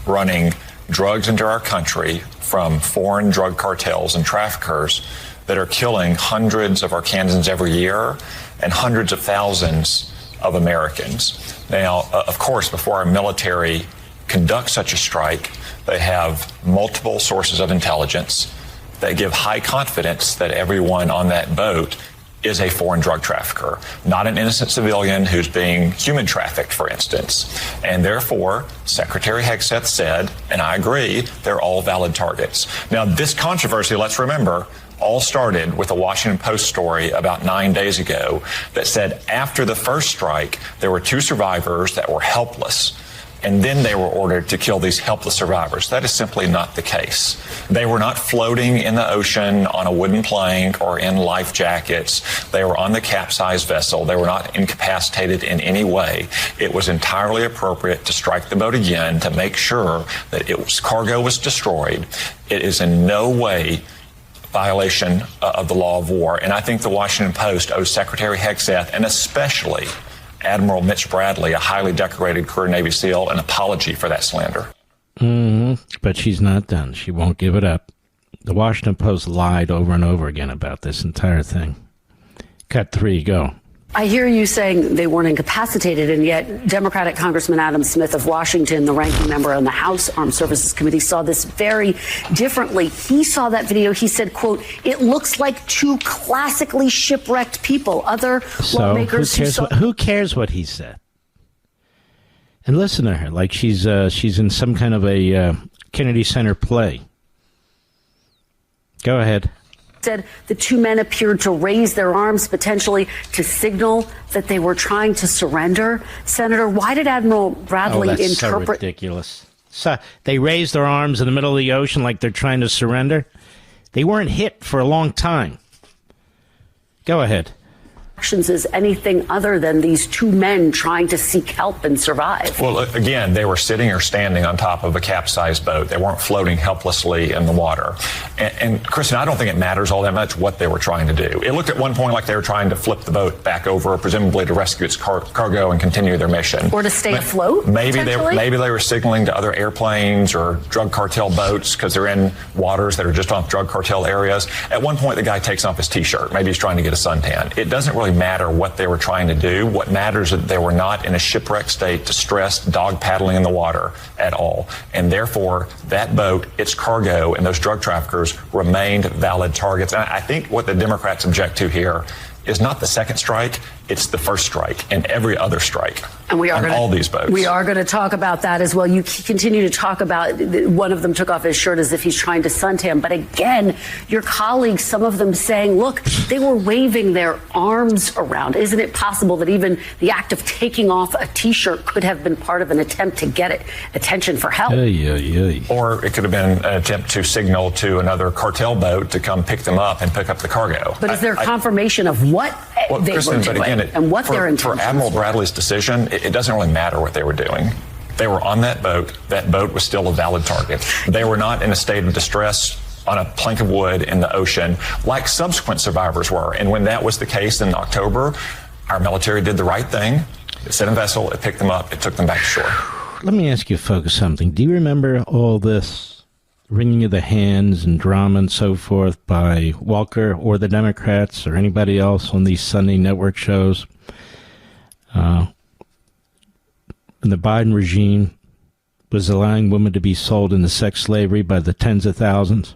[SPEAKER 5] running drugs into our country from foreign drug cartels and traffickers that are killing hundreds of Arkansans every year and hundreds of thousands of Americans. Now, of course, before our military conducts such a strike, they have multiple sources of intelligence that give high confidence that everyone on that boat is a foreign drug trafficker, not an innocent civilian who's being human trafficked, for instance. And therefore, Secretary Hegseth said, and I agree, they're all valid targets. Now, this controversy, let's remember, all started with a Washington Post story about 9 days ago that said after the first strike, there were 2 survivors that were helpless. And then they were ordered to kill these helpless survivors. That is simply not the case. They were not floating in the ocean on a wooden plank or in life jackets. They were on the capsized vessel. They were not incapacitated in any way. It was entirely appropriate to strike the boat again to make sure that cargo was destroyed. It is in no way violation of the law of war. And I think the Washington Post owes Secretary Hegseth, and especially Admiral Mitch Bradley, a highly decorated career Navy SEAL, an apology for that slander.
[SPEAKER 1] But she's not done. She won't give it up. The Washington Post lied over and over again about this entire thing. Cut 3, go.
[SPEAKER 4] I hear you saying they weren't incapacitated, and yet Democratic Congressman Adam Smith of Washington, the ranking member on the House Armed Services Committee, saw this very differently. He saw that video. He said, quote, "It looks like 2 classically shipwrecked people." Other lawmakers
[SPEAKER 1] who cares what he said? And listen to her like she's in some kind of a Kennedy Center play. Go ahead.
[SPEAKER 4] Said the 2 men appeared to raise their arms, potentially to signal that they were trying to surrender. Senator, why did Admiral Bradley
[SPEAKER 1] that's so ridiculous. So they raised their arms in the middle of the ocean like they're trying to surrender? They weren't hit for a long time. Go ahead.
[SPEAKER 4] As anything other than these 2 men trying to seek help and survive?
[SPEAKER 5] Well, again, they were sitting or standing on top of a capsized boat. They weren't floating helplessly in the water. And Kristen, I don't think it matters all that much what they were trying to do. It looked at one point like they were trying to flip the boat back over, presumably to rescue its cargo and continue their mission.
[SPEAKER 4] Or to stay afloat,
[SPEAKER 5] maybe they were signaling to other airplanes or drug cartel boats because they're in waters that are just off drug cartel areas. At one point, the guy takes off his T-shirt. Maybe he's trying to get a suntan. It doesn't really matter what they were trying to do. What matters is that they were not in a shipwreck state, distressed, dog paddling in the water at all. And therefore, that boat, its cargo, and those drug traffickers remained valid targets. And I think what the Democrats object to here is not the second strike, it's the first strike and every other strike.
[SPEAKER 4] And we are
[SPEAKER 5] on all these boats.
[SPEAKER 4] We are going to talk about that as well. You continue to talk about one of them took off his shirt as if he's trying to suntan. But again, your colleagues, some of them saying, look, they were waving their arms around. Isn't it possible that even the act of taking off a T-shirt could have been part of an attempt to get attention for help?
[SPEAKER 5] Or it could have been an attempt to signal to another cartel boat to come pick them up and pick up the cargo.
[SPEAKER 4] But is there confirmation of what they were doing? But again, and what their intentions
[SPEAKER 5] for Admiral
[SPEAKER 4] were?
[SPEAKER 5] Bradley's decision, it doesn't really matter what they were doing. They were on that boat. That boat was still a valid target. They were not in a state of distress on a plank of wood in the ocean like subsequent survivors were. And when that was the case in October, our military did the right thing. It sent a vessel, it picked them up, it took them back to shore.
[SPEAKER 1] Let me ask you folks something. Do you remember all this wringing of the hands and drama and so forth by Walker or the Democrats or anybody else on these Sunday network shows? And the Biden regime was allowing women to be sold into sex slavery by the tens of thousands,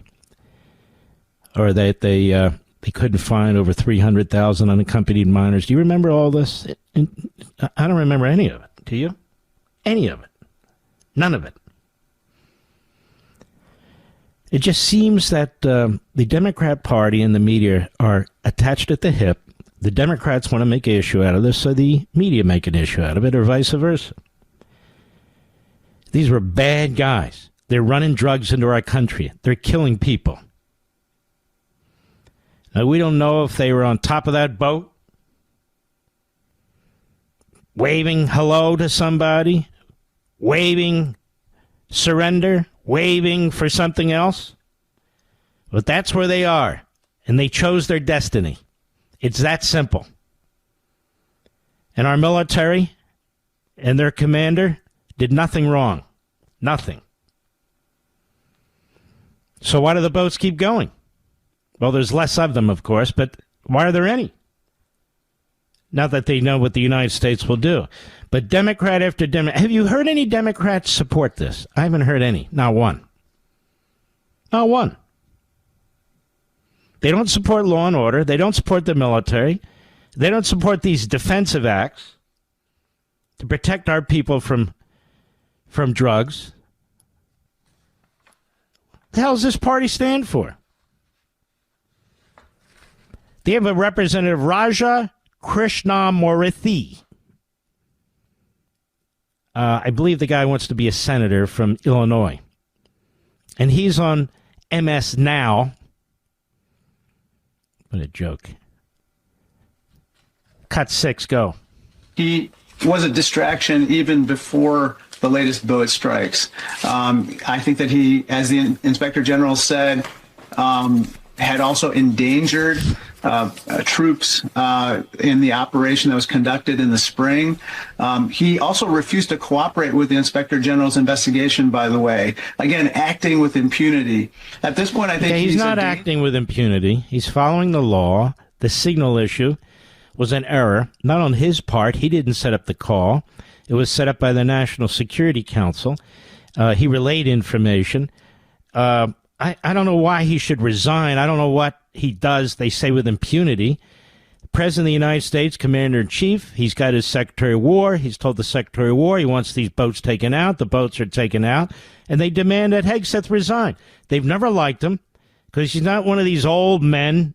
[SPEAKER 1] or that they couldn't find over 300,000 unaccompanied minors. Do you remember all this? I don't remember any of it. Do you? Any of it? None of it. It just seems that the Democrat Party and the media are attached at the hip. The Democrats want to make an issue out of this, so the media make an issue out of it, or vice versa. These were bad guys. They're running drugs into our country. They're killing people. Now, we don't know if they were on top of that boat, waving hello to somebody, waving surrender, waving for something else. But that's where they are, and they chose their destiny. It's that simple. And our military and their commander did nothing wrong. Nothing. So why do the boats keep going? Well, there's less of them, of course, but why are there any? Not that they know what the United States will do. But Democrat after Democrat, have you heard any Democrats support this? I haven't heard any. Not one. Not one. They don't support law and order. They don't support the military. They don't support these defensive acts to protect our people from drugs. What the hell does this party stand for? They have a representative, Raja Krishnamurthy. I believe the guy wants to be a senator from Illinois. And he's on MS Now. What a joke. Cut 6, go.
[SPEAKER 6] He was a distraction even before the latest boat strikes. I think that he, as the Inspector General said, had also endangered troops in the operation that was conducted in the spring. He also refused to cooperate with the Inspector General's investigation, by the way. Again, acting with impunity. At this point, I think
[SPEAKER 1] he's not acting with impunity. He's following the law. The signal issue was an error, not on his part. He didn't set up the call. It was set up by the National Security Council. He relayed information. I don't know why he should resign. I don't know what he does, they say, with impunity. The President of the United States, Commander-in-Chief, he's got his Secretary of War. He's told the Secretary of War he wants these boats taken out. The boats are taken out. And they demand that Hegseth resign. They've never liked him because he's not one of these old men,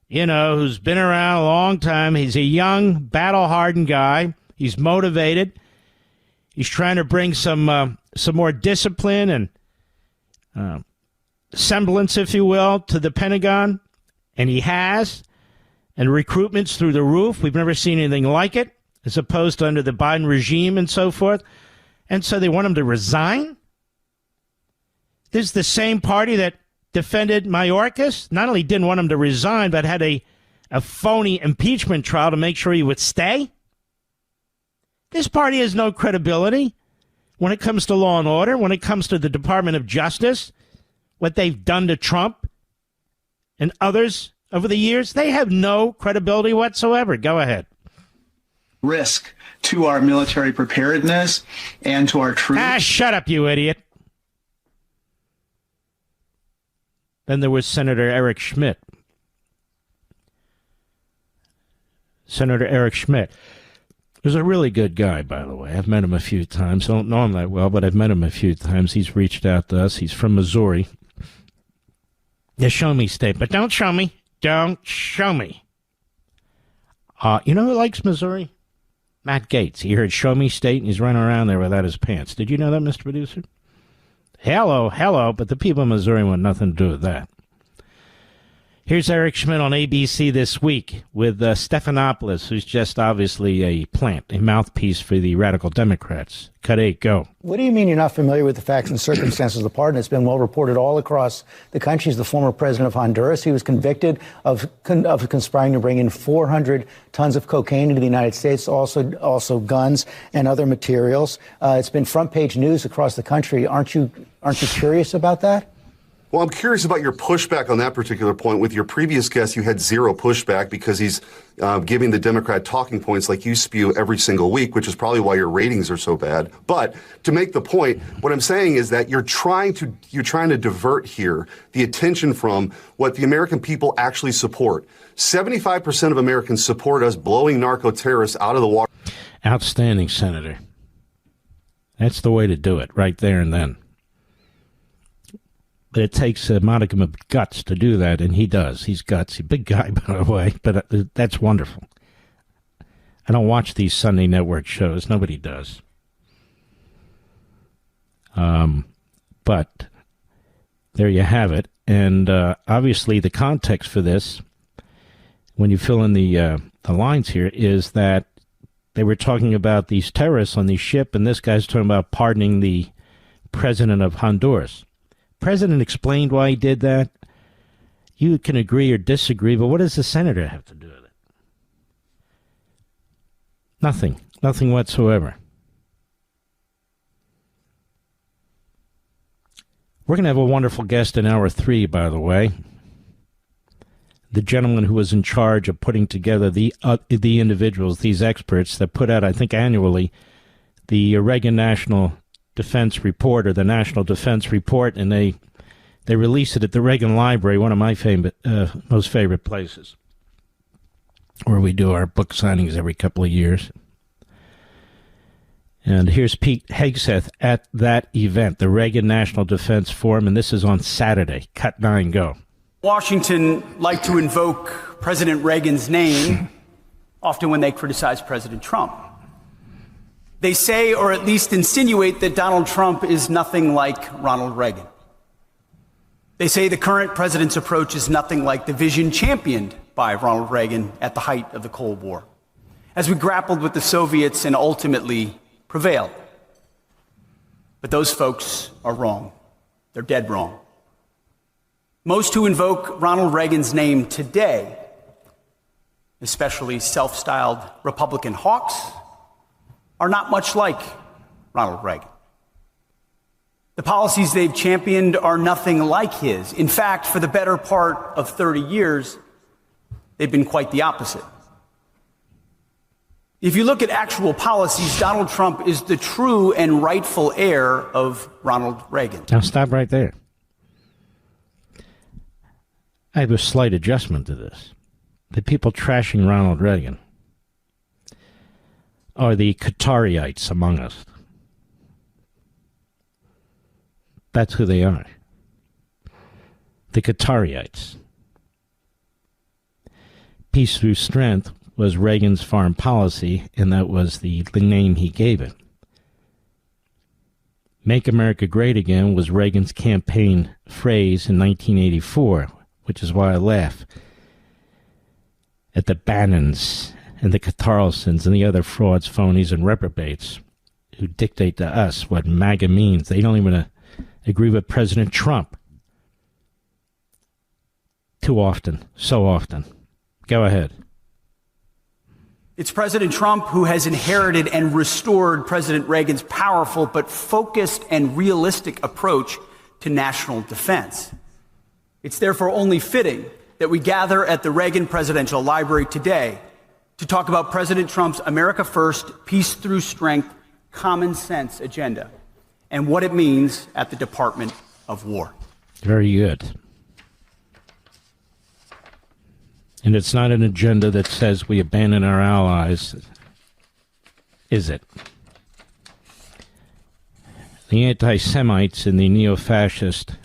[SPEAKER 1] who's been around a long time. He's a young, battle-hardened guy. He's motivated. He's trying to bring some more discipline and semblance, if you will, to the Pentagon, and he has, and recruitment's through the roof. We've never seen anything like it, as opposed to under the Biden regime and so forth. And so they want him to resign? This is the same party that defended Mayorkas, not only didn't want him to resign, but had a phony impeachment trial to make sure he would stay. This party has no credibility when it comes to law and order, when it comes to the Department of Justice, what they've done to Trump and others over the years. They have no credibility whatsoever. Go ahead.
[SPEAKER 6] Risk to our military preparedness and to our troops.
[SPEAKER 1] Shut up, you idiot. Then there was Senator Eric Schmidt. Senator Eric Schmidt was a really good guy, by the way. I've met him a few times. I don't know him that well, but I've met him a few times. He's reached out to us. He's from Missouri. Yeah, show me state, but don't show me. Don't show me. You know who likes Missouri? Matt Gaetz. He heard show me state, and he's running around there without his pants. Did you know that, Mr. Producer? Hello, but the people of Missouri want nothing to do with that. Here's Eric Schmidt on ABC This Week with Stephanopoulos, who's just obviously a plant, a mouthpiece for the radical Democrats. Cut 8, go.
[SPEAKER 7] What do you mean you're not familiar with the facts and circumstances of the pardon? It's been well reported all across the country. He's the former president of Honduras. He was convicted of conspiring to bring in 400 tons of cocaine into the United States, also guns and other materials. It's been front page news across the country. Aren't you curious about that?
[SPEAKER 8] Well, I'm curious about your pushback on that particular point. With your previous guest, you had zero pushback because he's giving the Democrat talking points like you spew every single week, which is probably why your ratings are so bad. But to make the point, what I'm saying is that you're trying to divert here the attention from what the American people actually support. 75% of Americans support us blowing narco-terrorists out of the water.
[SPEAKER 1] Outstanding, Senator. That's the way to do it, right there and then. But it takes a modicum of guts to do that, and he does. He's gutsy. Big guy, by the way, but that's wonderful. I don't watch these Sunday network shows. Nobody does. But there you have it. And obviously the context for this, when you fill in the lines here, is that they were talking about these terrorists on the ship, and this guy's talking about pardoning the president of Honduras. President explained why he did that. You can agree or disagree, but what does the senator have to do with it? Nothing. Nothing whatsoever. We're going to have a wonderful guest in hour 3, by the way. The gentleman who was in charge of putting together the individuals, these experts that put out, I think annually, the Reagan National Defense Report, or the National Defense Report, and they release it at the Reagan Library, one of my most favorite places, where we do our book signings every couple of years. And here's Pete Hegseth at that event, the Reagan National Defense Forum, and this is on Saturday. Cut 9, go.
[SPEAKER 9] Washington like to invoke President Reagan's name often when they criticize President Trump. They say, or at least insinuate, that Donald Trump is nothing like Ronald Reagan. They say the current president's approach is nothing like the vision championed by Ronald Reagan at the height of the Cold War, as we grappled with the Soviets and ultimately prevailed. But those folks are wrong. They're dead wrong. Most who invoke Ronald Reagan's name today, especially self-styled Republican hawks, are not much like Ronald Reagan. The policies they've championed are nothing like his. In fact, for the better part of 30 years, they've been quite the opposite. If you look at actual policies, Donald Trump is the true and rightful heir of Ronald Reagan.
[SPEAKER 1] Now stop right there. I have a slight adjustment to this. The people trashing Ronald Reagan are the Qatariites among us. That's who they are. The Qatariites. Peace through strength was Reagan's foreign policy, and that was the name he gave it. Make America Great Again was Reagan's campaign phrase in 1984, which is why I laugh at the Bannons and the Carlsons and the other frauds, phonies, and reprobates who dictate to us what MAGA means. They don't even agree with President Trump. Too often, so often. Go ahead.
[SPEAKER 9] It's President Trump who has inherited and restored President Reagan's powerful but focused and realistic approach to national defense. It's therefore only fitting that we gather at the Reagan Presidential Library today to talk about President Trump's America First, Peace Through Strength, Common Sense agenda and what it means at the Department of War.
[SPEAKER 1] Very good. And it's not an agenda that says we abandon our allies, is it? The anti-Semites and the neo-fascist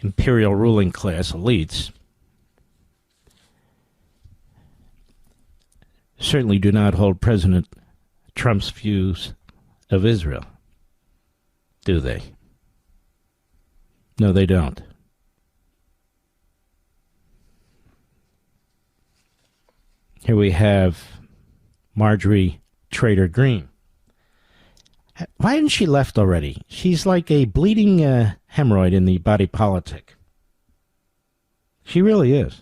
[SPEAKER 1] Imperial ruling class elites certainly do not hold President Trump's views of Israel, do they? No, they don't. Here we have Marjorie Trader Greene. Why hadn't she left already? She's like a bleeding hemorrhoid in the body politic. She really is.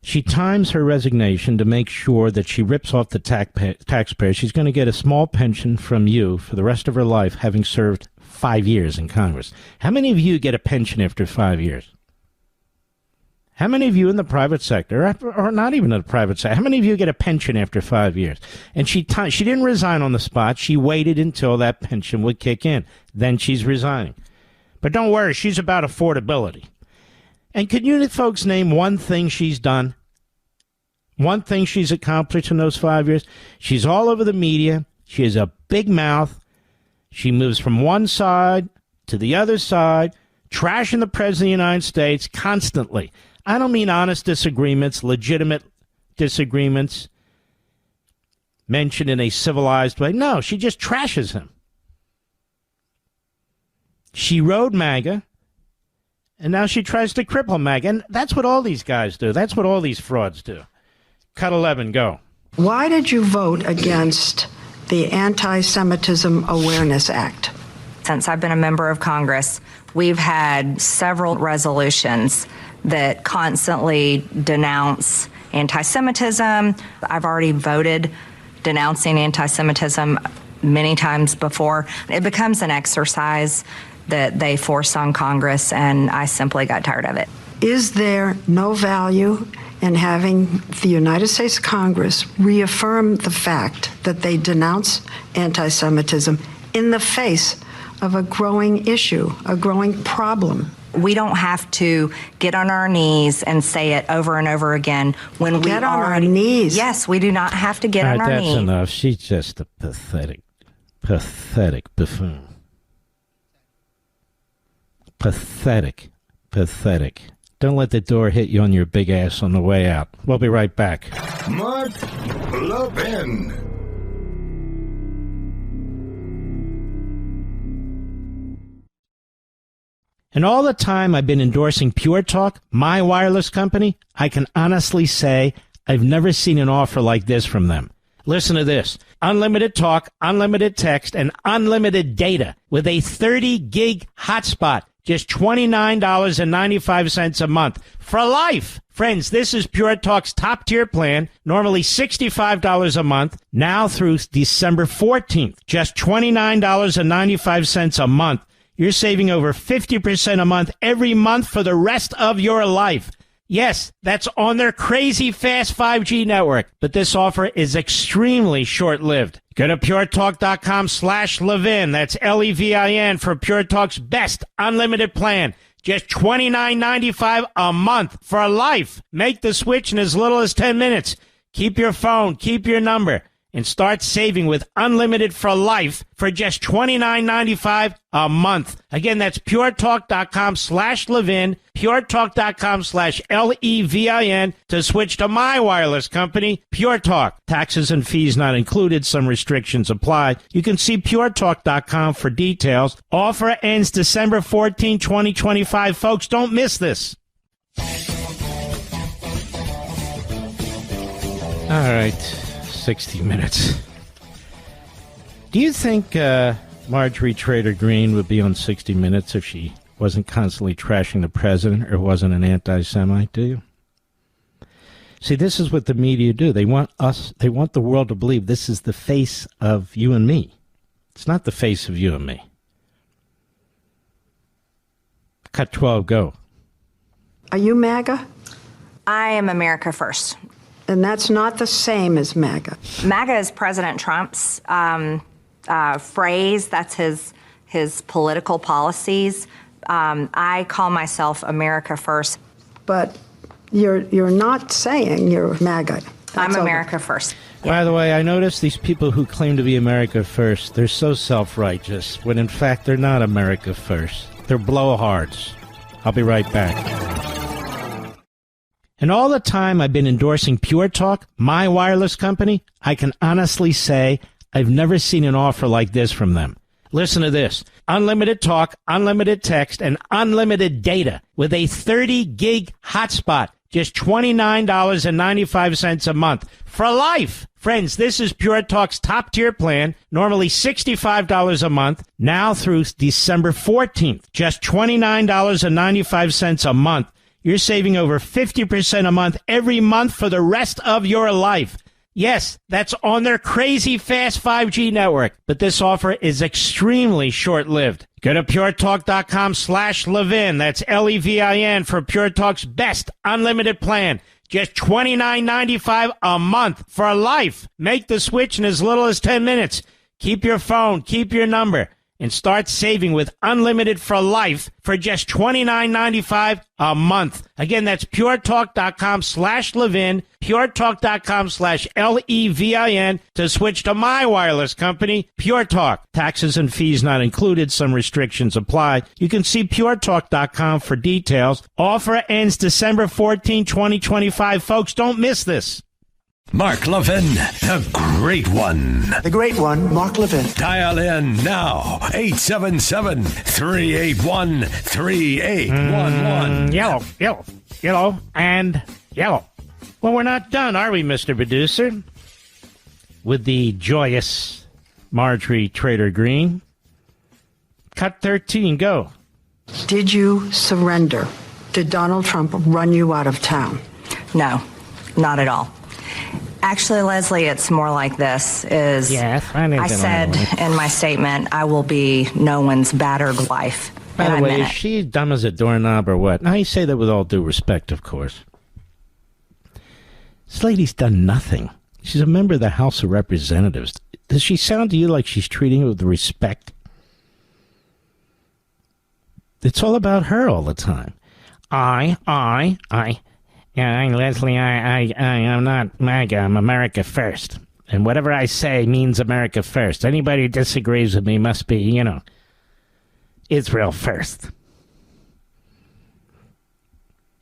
[SPEAKER 1] She times her resignation to make sure that she rips off the taxpayer. She's going to get a small pension from you for the rest of her life, having served 5 years in Congress. How many of you get a pension after 5 years? How many of you in the private sector, or not even in the private sector, how many of you get a pension after 5 years? And she didn't resign on the spot. She waited until that pension would kick in. Then she's resigning. But don't worry, she's about affordability. And can you folks name one thing she's done? One thing she's accomplished in those 5 years? She's all over the media. She has a big mouth. She moves from one side to the other side, trashing the President of the United States constantly. I don't mean honest disagreements, legitimate disagreements mentioned in a civilized way. No, she just trashes him. She rode MAGA, and now she tries to cripple MAGA. And that's what all these guys do. That's what all these frauds do. Cut 11, go.
[SPEAKER 10] Why did you vote against the Anti-Semitism Awareness Act?
[SPEAKER 11] Since I've been a member of Congress, we've had several resolutions that constantly denounce anti-Semitism. I've already voted denouncing anti-Semitism many times before. It becomes an exercise that they force on Congress, and I simply got tired of it.
[SPEAKER 10] Is there no value in having the United States Congress reaffirm the fact that they denounce anti-Semitism in the face of a growing issue, a growing problem?
[SPEAKER 11] We don't have to get on our knees and say it over and over again when we
[SPEAKER 10] get on our knees.
[SPEAKER 11] Yes, we do not have to get on our knees.
[SPEAKER 1] That's enough. She's just a pathetic buffoon. Pathetic. Don't let the door hit you on your big ass on the way out. We'll be right back.
[SPEAKER 2] Mark Levin.
[SPEAKER 1] And all the time I've been endorsing Pure Talk, my wireless company, I can honestly say I've never seen an offer like this from them. Listen to this. Unlimited talk, unlimited text, and unlimited data with a 30-gig hotspot. Just $29.95 a month for life. Friends, this is Pure Talk's top-tier plan, normally $65 a month, now through December 14th. Just $29.95 a month. You're saving over 50% a month every month for the rest of your life. Yes, that's on their crazy fast 5G network, but this offer is extremely short-lived. Go to puretalk.com/Levin. That's Levin for Pure Talk's best unlimited plan. Just $29.95 a month for life. Make the switch in as little as 10 minutes. Keep your phone, keep your number, and start saving with unlimited for life for just $29.95 a month. Again, that's puretalk.com/Levin, puretalk.com/Levin to switch to my wireless company, Pure Talk. Taxes and fees not included. Some restrictions apply. You can see puretalk.com for details. Offer ends December 14, 2025. Folks, don't miss this. All right. 60 minutes. Do you think Marjorie Trader Greene would be on 60 Minutes if she wasn't constantly trashing the president or wasn't an anti-Semite? Do you? See, this is what the media do. They want the world to believe this is the face of you and me. It's not the face of you and me. Cut 12, go.
[SPEAKER 10] Are you MAGA?
[SPEAKER 11] I am America First.
[SPEAKER 10] And that's not the same as MAGA.
[SPEAKER 11] MAGA is President Trump's phrase. That's his political policies. I call myself America First.
[SPEAKER 10] But you're not saying you're MAGA.
[SPEAKER 11] I'm America First.
[SPEAKER 1] Yeah. By the way, I noticed these people who claim to be America First, they're so self-righteous, when in fact they're not America First. They're blowhards. I'll be right back. And all the time I've been endorsing Pure Talk, my wireless company, I can honestly say I've never seen an offer like this from them. Listen to this. Unlimited talk, unlimited text, and unlimited data with a 30-gig hotspot. Just $29.95 a month for life. Friends, this is Pure Talk's top-tier plan, normally $65 a month, now through December 14th. Just $29.95 a month. You're saving over 50% a month every month for the rest of your life. Yes, that's on their crazy fast 5G network, but this offer is extremely short-lived. Go to puretalk.com/Levin. That's Levin for Pure Talk's best unlimited plan. Just $29.95 a month for life. Make the switch in as little as 10 minutes. Keep your phone, keep your number, and start saving with unlimited for life for just $29.95 a month. Again, that's puretalk.com/Levin, puretalk.com/Levin to switch to my wireless company, Pure Talk. Taxes and fees not included. Some restrictions apply. You can see puretalk.com for details. Offer ends December 14, 2025. Folks, don't miss this.
[SPEAKER 3] Mark Levin, the great one.
[SPEAKER 12] The great one, Mark Levin.
[SPEAKER 3] Dial in now. 877-381-3811.
[SPEAKER 1] Yellow, and yellow. Well, we're not done, are we, Mr. Producer? With the joyous Marjorie Trader Greene. Cut 13, go.
[SPEAKER 10] Did you surrender? Did Donald Trump run you out of town?
[SPEAKER 11] No, not at all. Actually, Leslie, it's more like this. I said in my statement, I will be no one's battered wife.
[SPEAKER 1] By the way, is she dumb as a doorknob or what? Now, you say that with all due respect, of course. This lady's done nothing. She's a member of the House of Representatives. Does she sound to you like she's treating her with respect? It's all about her all the time. Leslie, I'm not MAGA, I'm America first. And whatever I say means America first. Anybody who disagrees with me must be, Israel first.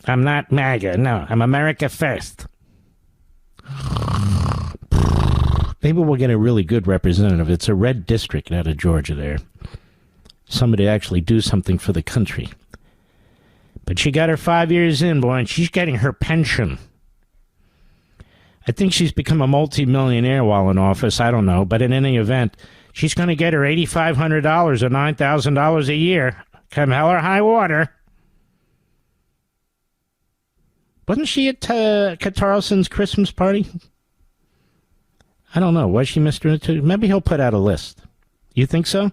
[SPEAKER 1] I'm not MAGA, no, I'm America first. Maybe we'll get a really good representative. It's a red district out of Georgia there. Somebody actually do something for the country. But she got her 5 years in, boy, and she's getting her pension. I think she's become a multi-millionaire while in office. I don't know. But in any event, she's going to get her $8,500 or $9,000 a year. Come hell or high water. Wasn't she at Carlson's Christmas party? I don't know. Was she, Mr. Maybe he'll put out a list. You think so?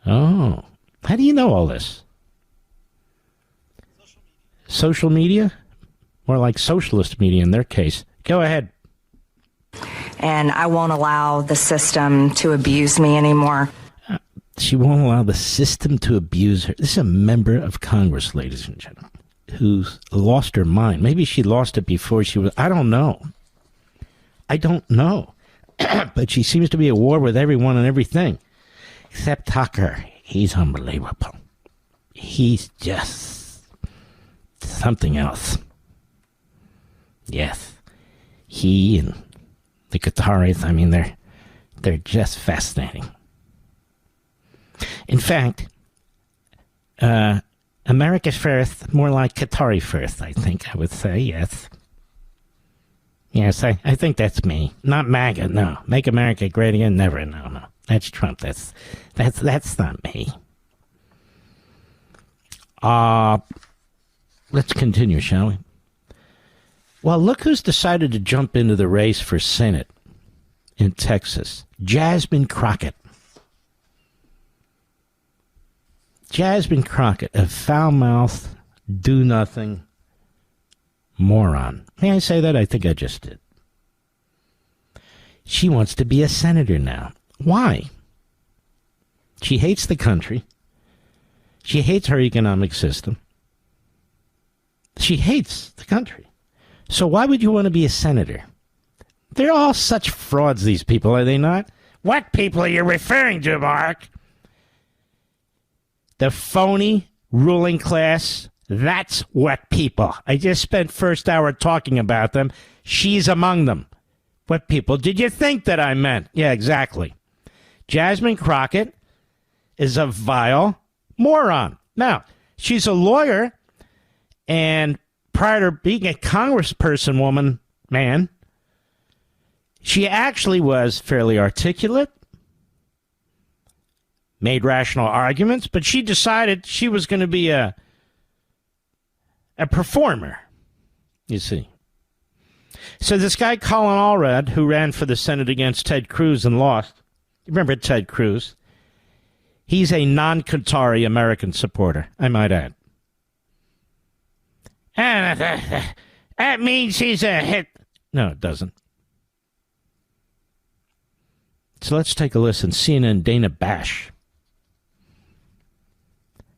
[SPEAKER 1] Oh. How do you know all this? Social media? More like socialist media in their case. Go ahead.
[SPEAKER 11] And I won't allow the system to abuse me anymore.
[SPEAKER 1] She won't allow the system to abuse her. This is a member of Congress, ladies and gentlemen, who's lost her mind. Maybe she lost it before she was... I don't know. But she seems to be at war with everyone and everything. Except Tucker. He's unbelievable. He's just something else. Yes. He and the Qataris, I mean, they're just fascinating. In fact, America first, more like Qatari first, I think I would say, yes. Yes, I think that's me. Not MAGA, no. Make America great again, never, no. That's Trump, that's not me. Let's continue, shall we? Well, look who's decided to jump into the race for Senate in Texas. Jasmine Crockett. Jasmine Crockett, a foul-mouthed, do-nothing moron. May I say that? I think I just did. She wants to be a senator now. Why? She hates the country. She hates her economic system. She hates the country. So why would you want to be a senator? They're all such frauds, these people, are they not? What people are you referring to, Mark? The phony ruling class, that's what people. I just spent first hour talking about them. She's among them. What people did you think that I meant? Yeah, exactly. Jasmine Crockett is a vile moron. Now, she's a lawyer, and prior to being a congressperson man, she actually was fairly articulate, made rational arguments, but she decided she was going to be a performer, you see. So this guy, Colin Allred, who ran for the Senate against Ted Cruz and lost, remember Ted Cruz? He's a non-Qatari American supporter, I might add. And that means he's a hit. No, it doesn't. So let's take a listen. CNN Dana Bash.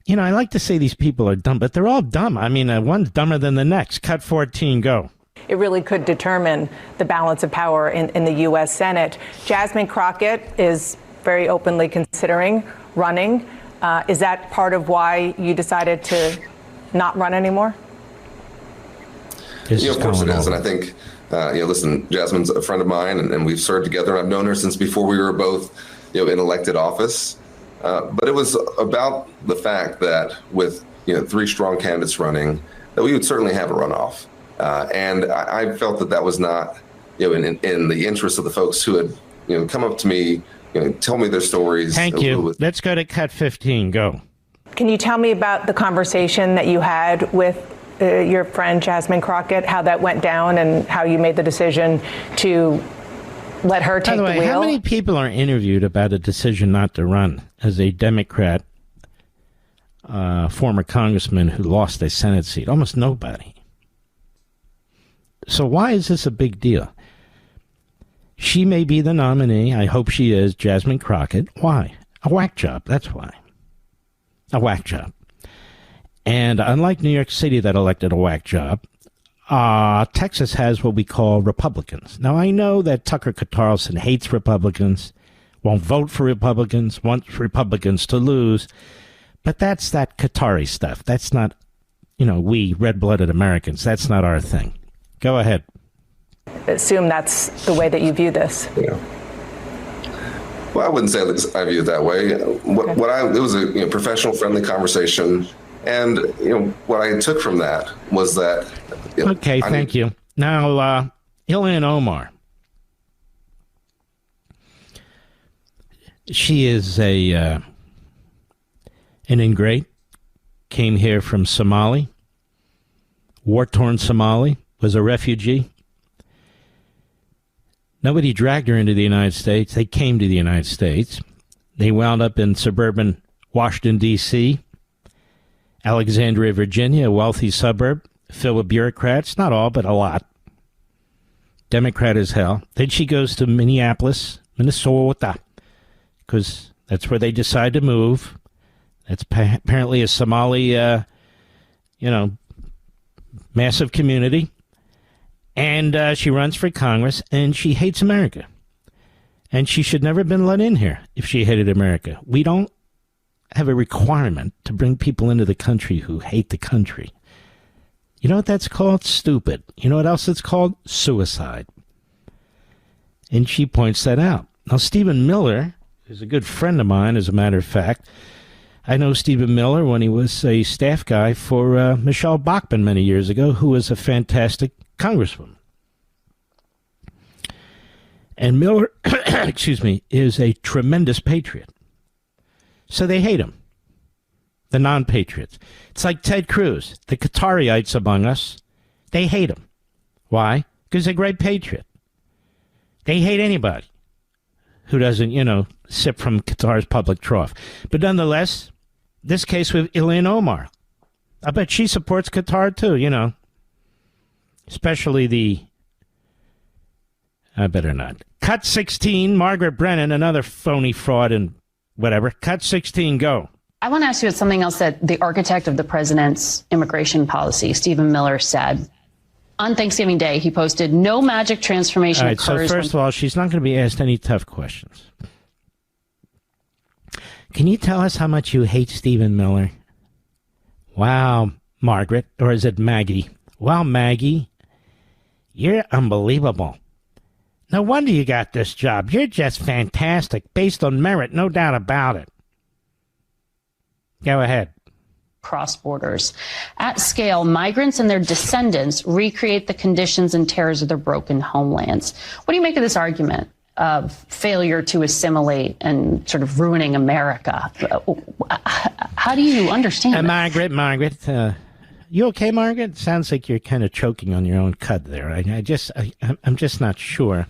[SPEAKER 1] You know, I like to say these people are dumb, but they're all dumb. I mean, one's dumber than the next. Cut 14, go.
[SPEAKER 13] It really could determine the balance of power in the U.S. Senate. Jasmine Crockett is very openly considering running. Is that part of why you decided to not run anymore?
[SPEAKER 8] Of course it is. And I think, listen, Jasmine's a friend of mine, and we've served together. I've known her since before we were both, in elected office. But it was about the fact that with, 3 strong candidates running, that we would certainly have a runoff. And I felt that was not, in the interest of the folks who had, come up to me, tell me their stories.
[SPEAKER 1] Thank you. Let's go to cut 15. Go.
[SPEAKER 13] Can you tell me about the conversation that you had with your friend Jasmine Crockett, how that went down and how you made the decision to let her take the wheel? By the way,
[SPEAKER 1] how many people are interviewed about a decision not to run as a Democrat, former congressman who lost a Senate seat? Almost nobody. So why is this a big deal? She may be the nominee. I hope she is, Jasmine Crockett. Why? A whack job. That's why. A whack job. And unlike New York City that elected a whack job, Texas has what we call Republicans. Now, I know that Tucker Carlson hates Republicans, won't vote for Republicans, wants Republicans to lose, but that's that Qatari stuff. That's not, we red-blooded Americans. That's not our thing. Go ahead.
[SPEAKER 13] Assume that's the way that you view this.
[SPEAKER 8] Yeah. Well, I wouldn't say I view it that way. It was a professional, friendly conversation. And, what I took from that was that...
[SPEAKER 1] Okay, thank you. Now, Ilhan Omar. She is an ingrate. Came here from Somali. War-torn Somali. Was a refugee. Nobody dragged her into the United States. They came to the United States. They wound up in suburban Washington, D.C., Alexandria, Virginia, a wealthy suburb filled with bureaucrats. Not all, but a lot. Democrat as hell. Then she goes to Minneapolis, Minnesota, because that's where they decide to move. That's apparently a Somali, massive community. And she runs for Congress, and she hates America. And she should never have been let in here if she hated America. We don't have a requirement to bring people into the country who hate the country. You know what that's called? Stupid. You know what else it's called? Suicide. And she points that out. Now, Stephen Miller is a good friend of mine, as a matter of fact. I know Stephen Miller when he was a staff guy for Michelle Bachmann many years ago, who was a fantastic congresswoman. And Miller, is a tremendous patriot. So they hate him, the non-patriots. It's like Ted Cruz, the Qatariites among us. They hate him. Why? Because he's a great patriot. They hate anybody who doesn't, sip from Qatar's public trough. But nonetheless, this case with Ilhan Omar, I bet she supports Qatar too, Especially I better not. Cut 16, Margaret Brennan, another phony fraud and whatever. Cut 16, go.
[SPEAKER 12] I want to ask you about something else that the architect of the president's immigration policy, Stephen Miller, said. On Thanksgiving Day, he posted, no magic transformation
[SPEAKER 1] all right,
[SPEAKER 12] occurs.
[SPEAKER 1] So first of all, she's not going to be asked any tough questions. Can you tell us how much you hate Stephen Miller? Wow, Margaret, or is it Maggie? Wow, Maggie, you're unbelievable. No wonder you got this job. You're just fantastic, based on merit, no doubt about it. Go ahead.
[SPEAKER 12] Cross borders. At scale, migrants and their descendants recreate the conditions and terrors of their broken homelands. What do you make of this argument of failure to assimilate and sort of ruining America? How do you understand
[SPEAKER 1] Margaret, you okay, Margaret? Sounds like you're kind of choking on your own cud there. I'm just not sure.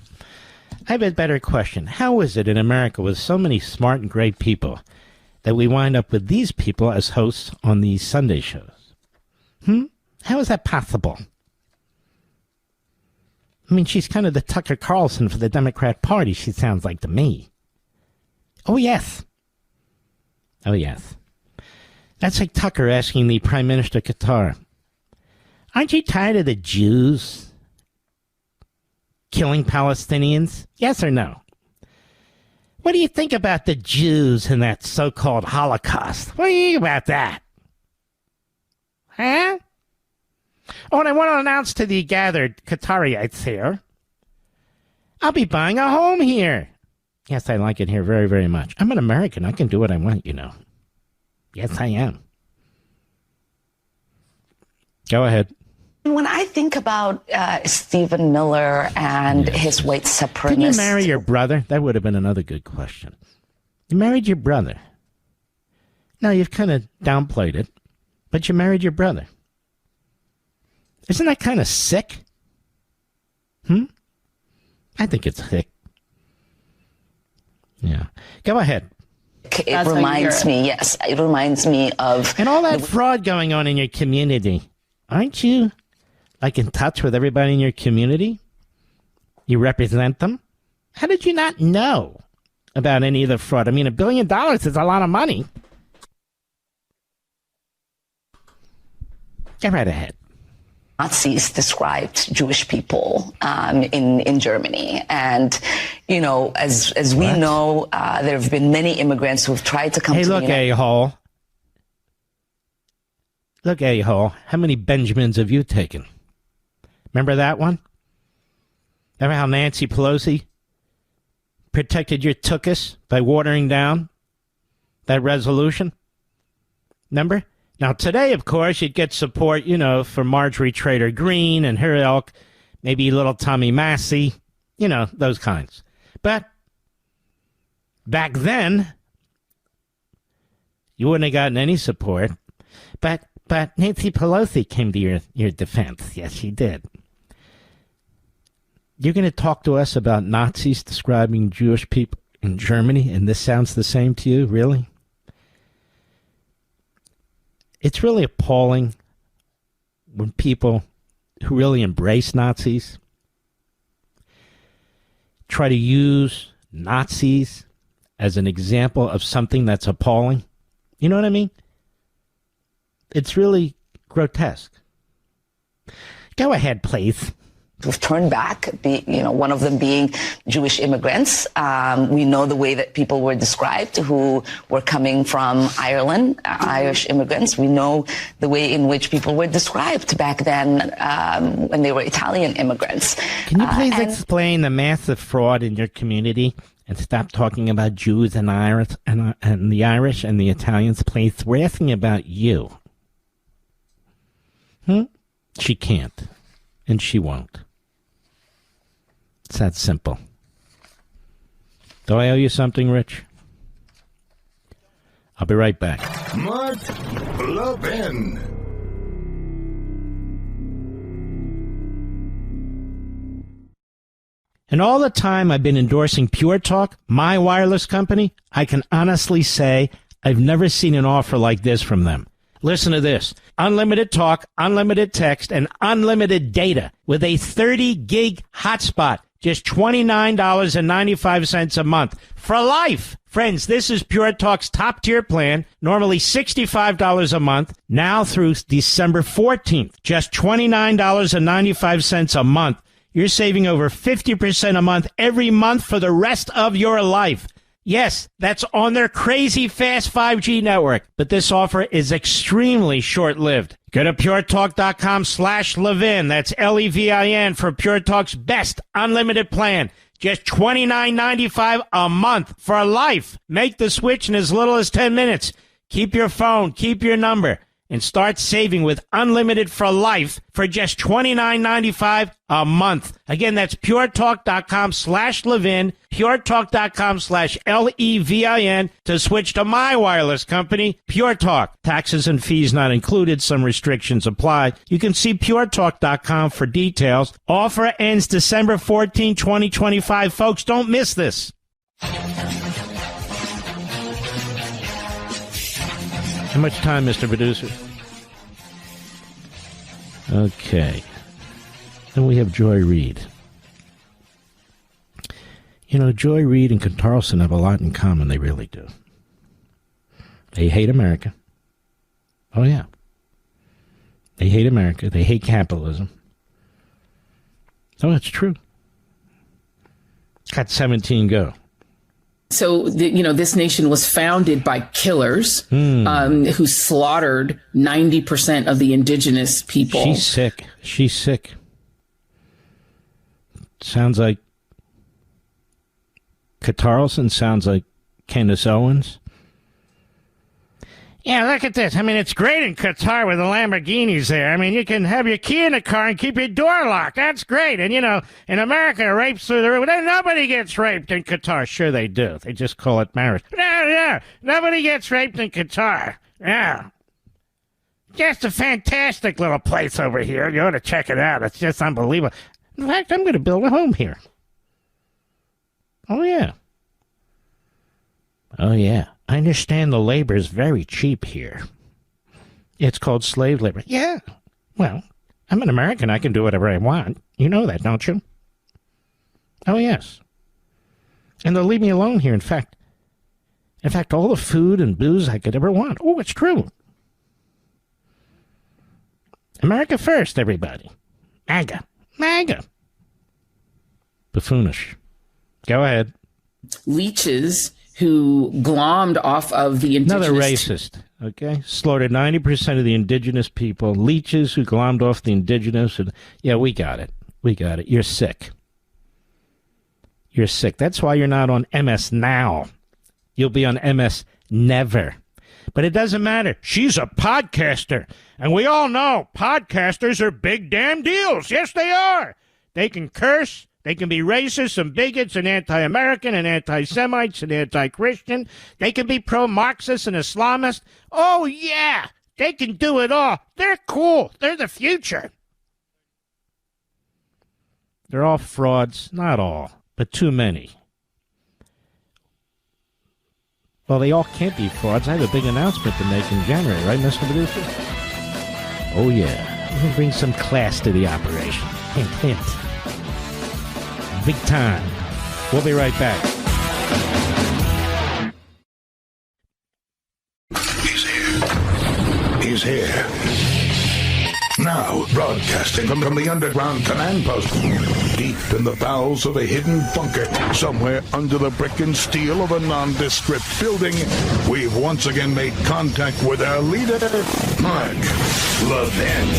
[SPEAKER 1] I have a better question. How is it in America with so many smart and great people that we wind up with these people as hosts on these Sunday shows? How is that possible? I mean, she's kind of the Tucker Carlson for the Democrat Party, she sounds like to me. Oh, yes. That's like Tucker asking the Prime Minister of Qatar, aren't you tired of the Jews killing Palestinians? Yes or no? What do you think about the Jews and that so-called Holocaust? What do you think about that? Huh? Oh, and I want to announce to the gathered Qatariites here, I'll be buying a home here. Yes, I like it here very, very much. I'm an American. I can do what I want, you know. Yes, I am. Go ahead.
[SPEAKER 14] When I think about Stephen Miller and his white supremacist...
[SPEAKER 1] Didn't you marry your brother? That would have been another good question. You married your brother. No, you've kind of downplayed it, but you married your brother. Isn't that kind of sick? I think it's sick. Yeah. Go ahead.
[SPEAKER 14] It reminds me, yes, it reminds me of...
[SPEAKER 1] And all that fraud going on in your community. Aren't you, like, in touch with everybody in your community? You represent them? How did you not know about any of the fraud? I mean, $1 billion is a lot of money. Get right ahead.
[SPEAKER 14] Nazis described Jewish people in Germany. And, you know, as we know, there have been many immigrants who have tried to come to the United States.
[SPEAKER 1] Hey, look, a-hole. Look, a-hole. How many Benjamins have you taken? Remember that one? Remember how Nancy Pelosi protected your tuchus by watering down that resolution? Remember? Now, today, of course, you'd get support, you know, for Marjorie Trader Greene and her ilk, maybe little Tommy Massey, you know, those kinds. But back then, you wouldn't have gotten any support. But Nancy Pelosi came to your defense. Yes, she did. You're going to talk to us about Nazis describing Jewish people in Germany, and this sounds the same to you? Really? It's really appalling when people who really embrace Nazis try to use Nazis as an example of something that's appalling. You know what I mean? It's really grotesque. Go ahead, please.
[SPEAKER 14] Who've turned back, one of them being Jewish immigrants. We know the way that people were described who were coming from Ireland, Irish immigrants. We know the way in which people were described back then when they were Italian immigrants.
[SPEAKER 1] Can you please explain the massive fraud in your community and stop talking about Jews and Irish and the Irish and the Italians, please? We're asking about you. She can't, and she won't. It's that simple. Do I owe you something, Rich? I'll be right back.
[SPEAKER 2] Mark Levin.
[SPEAKER 1] And all the time I've been endorsing Pure Talk, my wireless company, I can honestly say I've never seen an offer like this from them. Listen to this. Unlimited talk, unlimited text, and unlimited data with a 30-gig hotspot. Just $29.95 a month for life. Friends, this is Pure Talk's top-tier plan, normally $65 a month, now through December 14th. Just $29.95 a month. You're saving over 50% a month every month for the rest of your life. Yes, that's on their crazy fast 5G network. But this offer is extremely short-lived. Go to puretalk.com/Levin. That's Levin for Pure Talk's best unlimited plan. Just $29.95 a month for life. Make the switch in as little as 10 minutes. Keep your phone, keep your number, and start saving with unlimited for life for just $29.95 a month. Again, that's puretalk.com/Levin, puretalk.com/Levin to switch to my wireless company, Pure Talk. Taxes and fees not included. Some restrictions apply. You can see puretalk.com for details. Offer ends December 14, 2025. Folks, don't miss this. How much time, Mr. Producer? Okay. Then we have Joy Reid. You know, Joy Reid and Carlson have a lot in common. They really do. They hate America. Oh, yeah. They hate America. They hate capitalism. Oh, it's true. Got 17 go.
[SPEAKER 15] So, this nation was founded by killers who slaughtered 90% of the indigenous people.
[SPEAKER 1] She's sick. She's sick. Sounds like Carlson, sounds like Candace Owens. Yeah, look at this. I mean, it's great in Qatar with the Lamborghinis there. I mean, you can have your key in the car and keep your door locked. That's great. And, in America, rapes through the roof. Nobody gets raped in Qatar. Sure they do. They just call it marriage. Yeah. Nobody gets raped in Qatar. Yeah. Just a fantastic little place over here. You ought to check it out. It's just unbelievable. In fact, I'm going to build a home here. Oh, yeah. Oh, yeah. I understand the labor is very cheap here. It's called slave labor. Yeah. Well, I'm an American. I can do whatever I want. You know that, don't you? Oh, yes. And they'll leave me alone here. In fact, all the food and booze I could ever want. Oh, it's true. America first, everybody. MAGA. MAGA. Buffoonish. Go ahead.
[SPEAKER 15] Leeches who glommed off of the indigenous...
[SPEAKER 1] Another racist, okay? Slaughtered 90% of the indigenous people. Leeches who glommed off the indigenous. And, yeah, we got it. We got it. You're sick. You're sick. That's why you're not on MS Now. You'll be on MS Never. But it doesn't matter. She's a podcaster. And we all know podcasters are big damn deals. Yes, they are. They can curse. They can be racist and bigots and anti-American and anti-Semites and anti-Christian. They can be pro-Marxist and Islamist. Oh, yeah. They can do it all. They're cool. They're the future. They're all frauds. Not all, but too many. Well, they all can't be frauds. I have a big announcement to make in January, right, Mr. Producer? Oh, yeah. We're going to bring some class to the operation. Hint, hint. Big time. We'll be right back.
[SPEAKER 2] He's here. Now, broadcasting from the underground command post, deep in the bowels of a hidden bunker, somewhere under the brick and steel of a nondescript building, we've once again made contact with our leader, Mark Levin.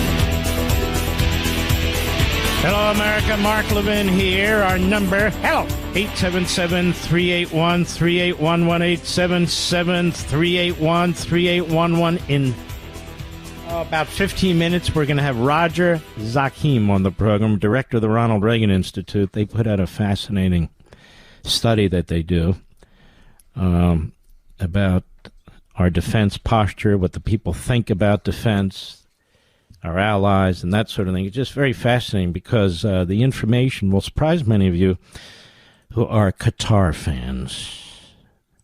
[SPEAKER 1] Hello, America. Mark Levin here. Our number, hello, 877-381-3811, 877-381-3811. In about 15 minutes, we're going to have Roger Zakheim on the program, director of the Ronald Reagan Institute. They put out a fascinating study that they do about our defense posture, what the people think about defense, our allies, and that sort of thing. It's just very fascinating because the information will surprise many of you who are Qatar fans.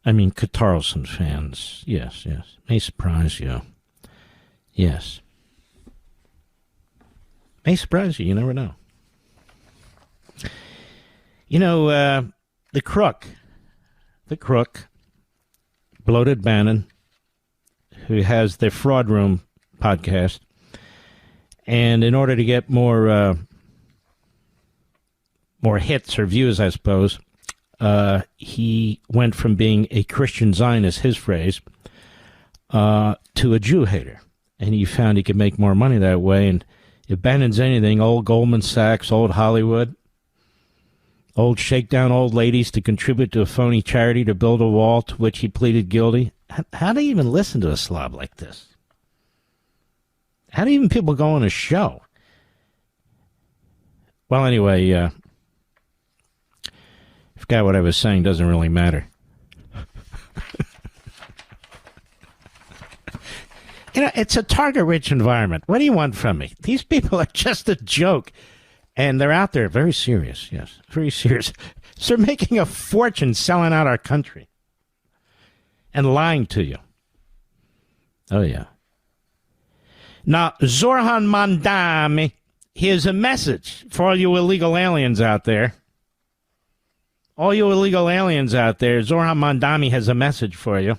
[SPEAKER 1] I mean, Carlson fans. Yes, yes. May surprise you. Yes. May surprise you. You never know. You know, the crook, Bloated Bannon, who has the Fraud Room podcast, and in order to get more hits or views, I suppose, he went from being a Christian Zionist, his phrase, to a Jew hater. And he found he could make more money that way. And if Bannon's anything, old Goldman Sachs, old Hollywood, old shakedown old ladies to contribute to a phony charity to build a wall to which he pleaded guilty. How do you even listen to a slob like this? How do even people go on a show? Well, anyway, I forgot what I was saying. Doesn't really matter. You know, it's a target-rich environment. What do you want from me? These people are just a joke. And they're out there very serious, yes, very serious. So they're making a fortune selling out our country and lying to you. Oh, yeah. Now, Zorhan Mandami, here's a message for all you illegal aliens out there. All you illegal aliens out there, Zorhan Mandami has a message for you.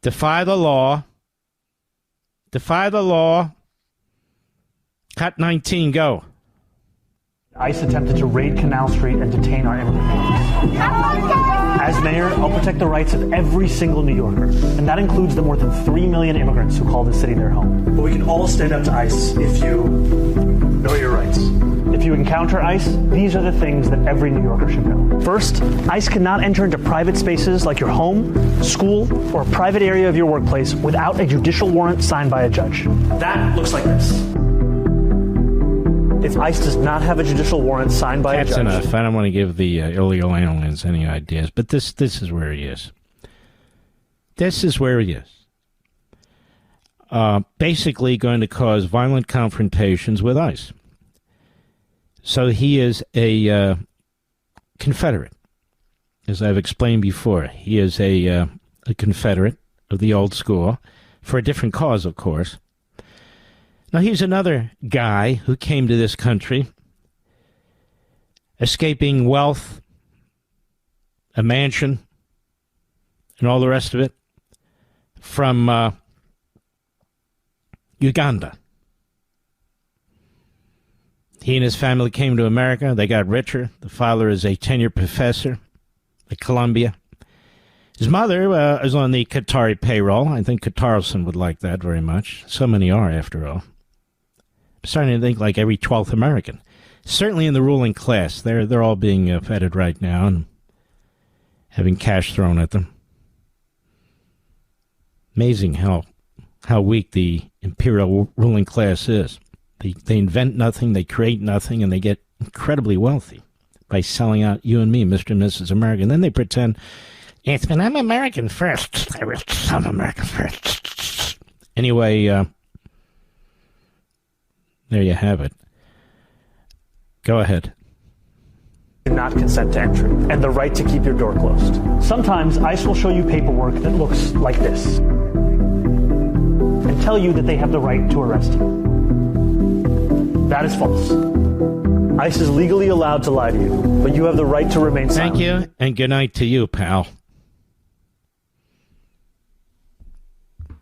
[SPEAKER 1] Defy the law. Defy the law. Cut 19, go.
[SPEAKER 16] ICE attempted to raid Canal Street and detain our immigrants. As mayor, I'll protect the rights of every single New Yorker, and that includes the more than 3 million immigrants who call this city their home. But we can all stand up to ICE if you know your rights. If you encounter ICE, these are the things that every New Yorker should know. First, ICE cannot enter into private spaces like your home, school, or a private area of your workplace without a judicial warrant signed by a judge. That looks like this. If ICE does not have a judicial warrant signed by a judge...
[SPEAKER 1] That's enough. I don't want to give the illegal aliens any ideas, but this is where he is. This is where he is. Basically going to cause violent confrontations with ICE. So he is a Confederate, as I've explained before. He is a Confederate of the old school, for a different cause, of course. Now, he's another guy who came to this country, escaping wealth, a mansion, and all the rest of it, from Uganda. He and his family came to America. They got richer. The father is a tenured professor at Columbia. His mother is on the Qatari payroll. I think Carlson would like that very much. So many are, after all. I'm starting to think like every 12th American. Certainly in the ruling class. They're all being feted right now and having cash thrown at them. Amazing how weak the imperial ruling class is. They invent nothing, they create nothing, and they get incredibly wealthy by selling out you and me, Mr. and Mrs. America. And then they pretend, I'm American first. I'm American first. Anyway, there you have it. Go ahead.
[SPEAKER 16] Do not consent to entry, and the right to keep your door closed. Sometimes ICE will show you paperwork that looks like this and tell you that they have the right to arrest you. That is false. ICE is legally allowed to lie to you, but you have the right to remain silent.
[SPEAKER 1] Thank you, and good night to you, pal.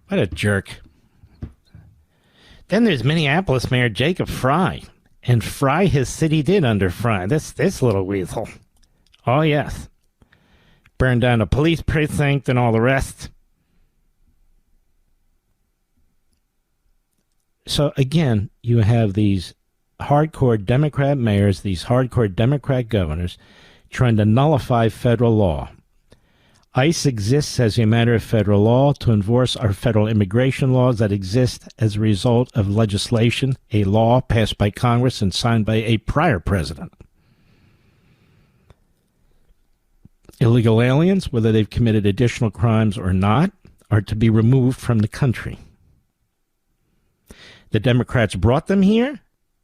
[SPEAKER 1] What a jerk. Then there's Minneapolis Mayor Jacob Fry. And Fry his city did under Fry. This little weasel. Oh, yes. Burned down a police precinct and all the rest. So, again, you have these hardcore Democrat mayors, these hardcore Democrat governors, trying to nullify federal law. ICE exists as a matter of federal law to enforce our federal immigration laws that exist as a result of legislation, a law passed by Congress and signed by a prior president. Illegal aliens, whether they've committed additional crimes or not, are to be removed from the country. The Democrats brought them here.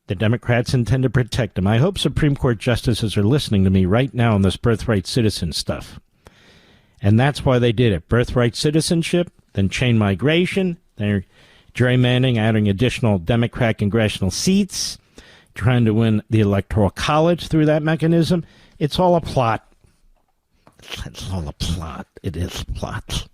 [SPEAKER 1] The Democrats intend to protect them. I hope Supreme Court justices are listening to me right now on this birthright citizen stuff. And that's why they did it. Birthright citizenship, then chain migration, then gerrymandering, adding additional Democrat congressional seats, trying to win the Electoral College through that mechanism. It's all a plot. It's all a plot. It is a plot.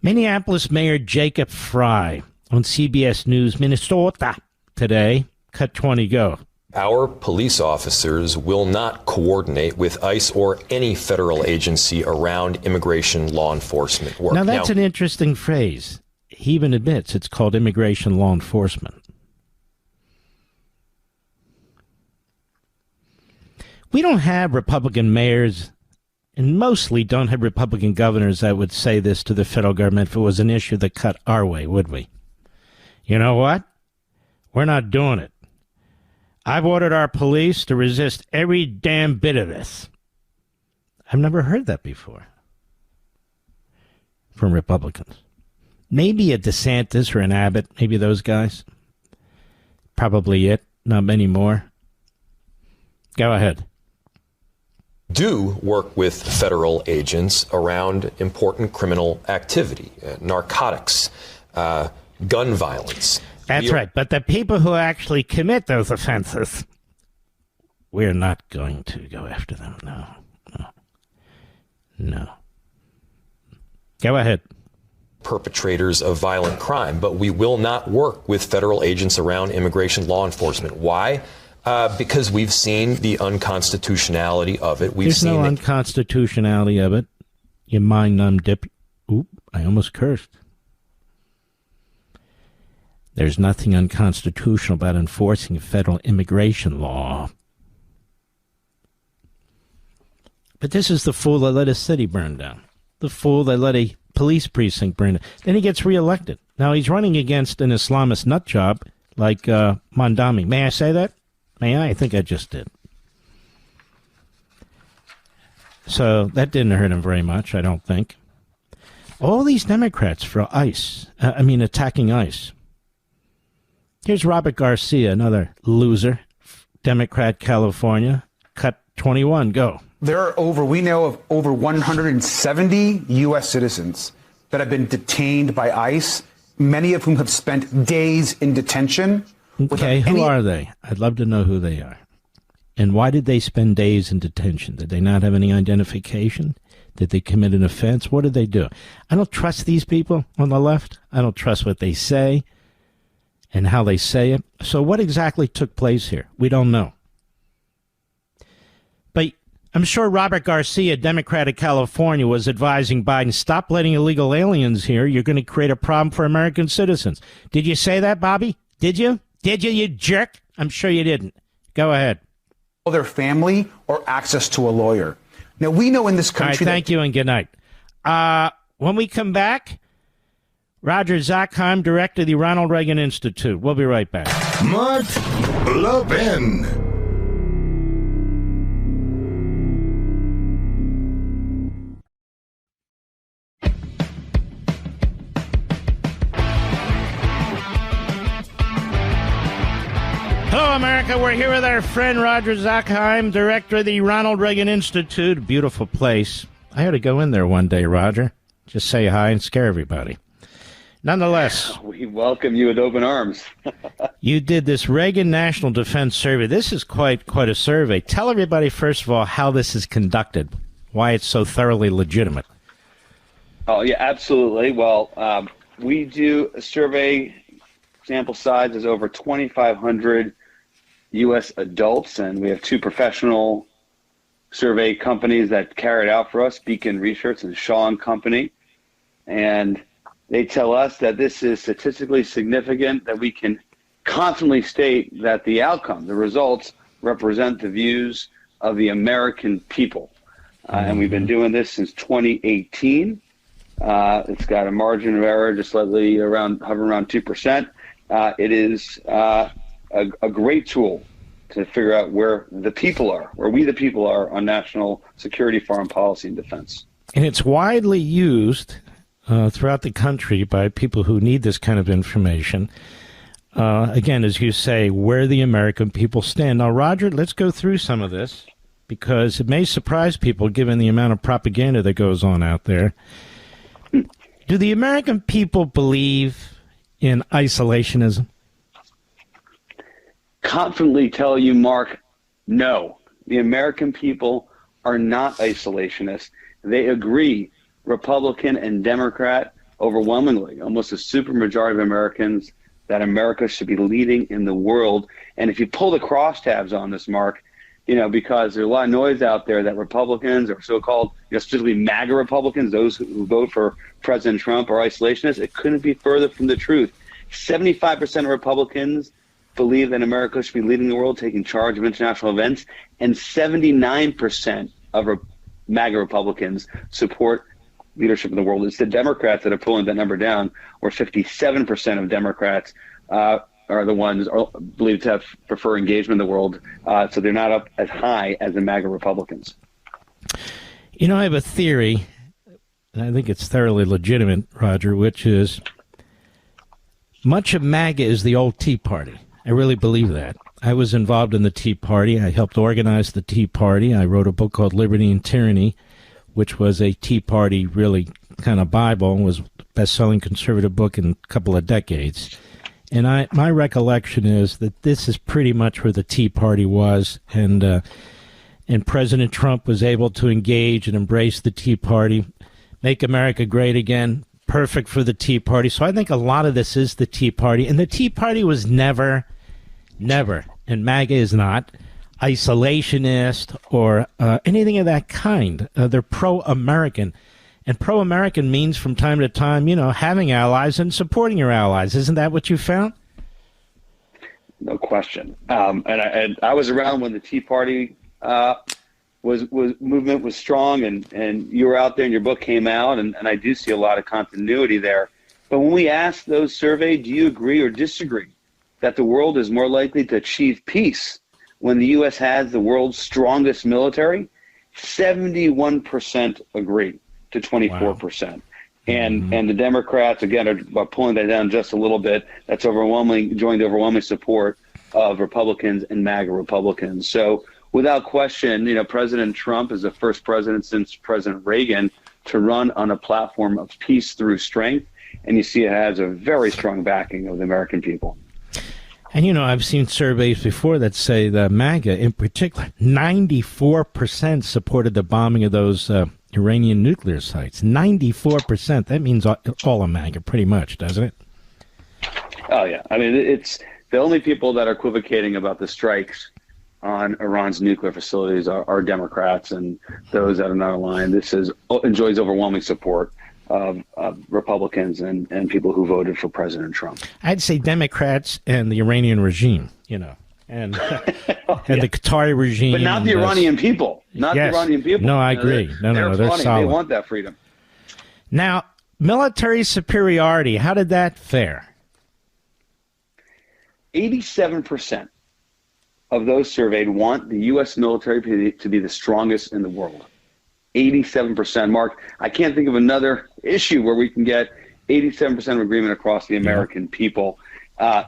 [SPEAKER 1] Minneapolis Mayor Jacob Fry on CBS News Minnesota today. Cut 20, go.
[SPEAKER 17] Our police officers will not coordinate with ICE or any federal agency around immigration law enforcement work.
[SPEAKER 1] Now, that's an interesting phrase. He even admits it's called immigration law enforcement. We don't have Republican mayors and mostly don't have Republican governors that would say this to the federal government if it was an issue that cut our way, would we? You know what? We're not doing it. I've ordered our police to resist every damn bit of this. I've never heard that before from Republicans. Maybe a DeSantis or an Abbott, maybe those guys. Probably it, not many more. Go ahead.
[SPEAKER 17] Do work with federal agents around important criminal activity, narcotics, gun violence.
[SPEAKER 1] That's right. But the people who actually commit those offenses, we're not going to go after them. No. Go ahead.
[SPEAKER 17] Perpetrators of violent crime, but we will not work with federal agents around immigration law enforcement. Why? Because we've seen the unconstitutionality of it.
[SPEAKER 1] There's no unconstitutionality of it. You mind-numb dip. Oop, I almost cursed. There's nothing unconstitutional about enforcing federal immigration law. But this is the fool that let a city burn down. The fool that let a police precinct burn down. Then he gets reelected. Now he's running against an Islamist nutjob like Mondami. May I say that? May I? I think I just did. So that didn't hurt him very much, I don't think. All these Democrats for ICE, attacking ICE. Here's Robert Garcia, another loser, Democrat, California. Cut 21, go.
[SPEAKER 18] We know of over 170 U.S. citizens that have been detained by ICE, many of whom have spent days in detention.
[SPEAKER 1] Okay, who are they? I'd love to know who they are. And why did they spend days in detention? Did they not have any identification? Did they commit an offense? What did they do? I don't trust these people on the left. I don't trust what they say and how they say it. So what exactly took place here? We don't know. But I'm sure Robert Garcia, Democrat of California, was advising Biden, stop letting illegal aliens here. You're going to create a problem for American citizens. Did you say that, Bobby? Did you? Did you, you jerk? I'm sure you didn't. Go ahead.
[SPEAKER 18] Their family or access to a lawyer. Now, we know in this country...
[SPEAKER 1] All right, thank you and good night. When we come back, Roger Zakheim, director of the Ronald Reagan Institute. We'll be right back.
[SPEAKER 2] Mark Levin.
[SPEAKER 1] Hello, America. We're here with our friend Roger Zakheim, director of the Ronald Reagan Institute. Beautiful place. I ought to go in there one day, Roger. Just say hi and scare everybody. Nonetheless,
[SPEAKER 19] we welcome you with open arms.
[SPEAKER 1] You did this Reagan National Defense Survey. This is quite a survey. Tell everybody, first of all, how this is conducted, why it's so thoroughly legitimate.
[SPEAKER 19] Oh, yeah, absolutely. Well, we do a survey. Sample size is over 2,500 U.S. adults, and we have two professional survey companies that carry it out for us, Beacon Research and Shaw & Company. And they tell us that this is statistically significant, that we can confidently state that the outcome, the results, represent the views of the American people. And we've been doing this since 2018. It's got a margin of error just slightly hovering around 2%. It is a great tool to figure out where the people are, where we the people are on national security, foreign policy, and defense.
[SPEAKER 1] And it's widely used throughout the country by people who need this kind of information. Again, as you say, where the American people stand. Now, Roger, let's go through some of this because it may surprise people given the amount of propaganda that goes on out there. Do the American people believe in isolationism?
[SPEAKER 19] Confidently tell you, Mark, no. The American people are not isolationists. They agree, Republican and Democrat, overwhelmingly, almost a supermajority of Americans, that America should be leading in the world. And if you pull the crosstabs on this, Mark, because there's a lot of noise out there that Republicans or so-called, specifically MAGA Republicans, those who vote for President Trump, are isolationists, it couldn't be further from the truth. 75% of Republicans believe that America should be leading the world, taking charge of international events, and 79% of MAGA Republicans support leadership in the world. It's the Democrats that are pulling that number down, where 57% of Democrats are the ones believed to prefer engagement in the world. So they're not up as high as the MAGA Republicans.
[SPEAKER 1] I have a theory, and I think it's thoroughly legitimate, Roger, which is much of MAGA is the old Tea Party. I really believe that. I was involved in the Tea Party. I helped organize the Tea Party. I wrote a book called Liberty and Tyranny, which was a Tea Party really kind of Bible, was the best-selling conservative book in a couple of decades. And my recollection is that this is pretty much where the Tea Party was, and President Trump was able to engage and embrace the Tea Party, make America great again, perfect for the Tea Party. So I think a lot of this is the Tea Party, and the Tea Party was never Never. And MAGA is not isolationist or anything of that kind. They're pro-American. And pro-American means from time to time, having allies and supporting your allies. Isn't that what you found?
[SPEAKER 19] No question. And I was around when the Tea Party movement was strong, and you were out there and your book came out, and I do see a lot of continuity there. But when we asked those surveyed, do you agree or disagree that the world is more likely to achieve peace when the U.S. has the world's strongest military? 71% agree to 24%. Wow. And the Democrats, again, are pulling that down just a little bit. That's joined the overwhelming support of Republicans and MAGA Republicans. So without question, President Trump is the first president since President Reagan to run on a platform of peace through strength. And you see it has a very strong backing of the American people.
[SPEAKER 1] And, I've seen surveys before that say the MAGA in particular, 94% supported the bombing of those Iranian nuclear sites. 94%. That means all of MAGA pretty much, doesn't it?
[SPEAKER 19] Oh, yeah. I mean, it's the only people that are equivocating about the strikes on Iran's nuclear facilities are Democrats and those that are not aligned. This enjoys overwhelming support of Republicans and people who voted for President Trump.
[SPEAKER 1] I'd say Democrats and the Iranian regime, and and the Qatari regime.
[SPEAKER 19] But not the Iranian people. Not the Iranian people.
[SPEAKER 1] No, I agree. No, they're solid.
[SPEAKER 19] They want that freedom.
[SPEAKER 1] Now, military superiority, how did that fare?
[SPEAKER 19] 87% of those surveyed want the U.S. military to be the strongest in the world. 87%. Mark, I can't think of another issue where we can get 87% of agreement across the American people.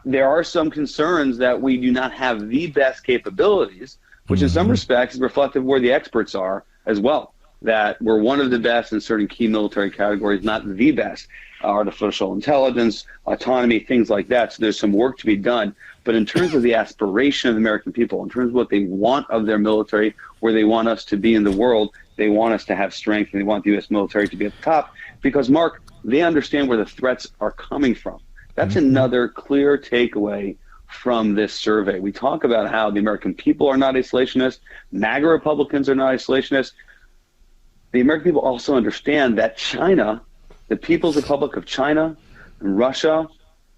[SPEAKER 19] There are some concerns that we do not have the best capabilities, which in some respects is reflective of where the experts are as well, that we're one of the best in certain key military categories, not the best. Artificial intelligence, autonomy, things like that. So there's some work to be done. But in terms of the aspiration of the American people, in terms of what they want of their military, where they want us to be in the world, they want us to have strength, and they want the U.S. military to be at the top. Because, Mark, they understand where the threats are coming from. That's another clear takeaway from this survey. We talk about how the American people are not isolationists, MAGA Republicans are not isolationists. The American people also understand that China, the People's Republic of China and Russia,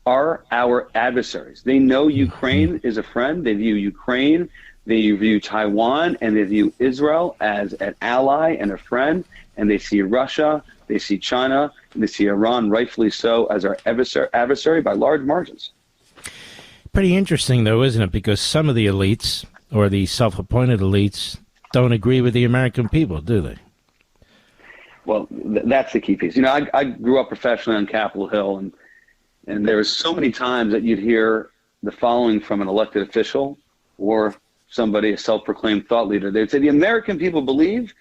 [SPEAKER 19] are our adversaries. They know Ukraine is a friend. They view Ukraine, they view Taiwan, and they view Israel as an ally and a friend. And they see Russia, they see China, and they see Iran, rightfully so, as our adversary by large margins.
[SPEAKER 1] Pretty interesting, though, isn't it? Because some of the elites, or the self-appointed elites, don't agree with the American people, do they?
[SPEAKER 19] Well, that's the key piece. I grew up professionally on Capitol Hill, and there was so many times that you'd hear the following from an elected official or somebody, a self-proclaimed thought leader. They'd say, the American people believe,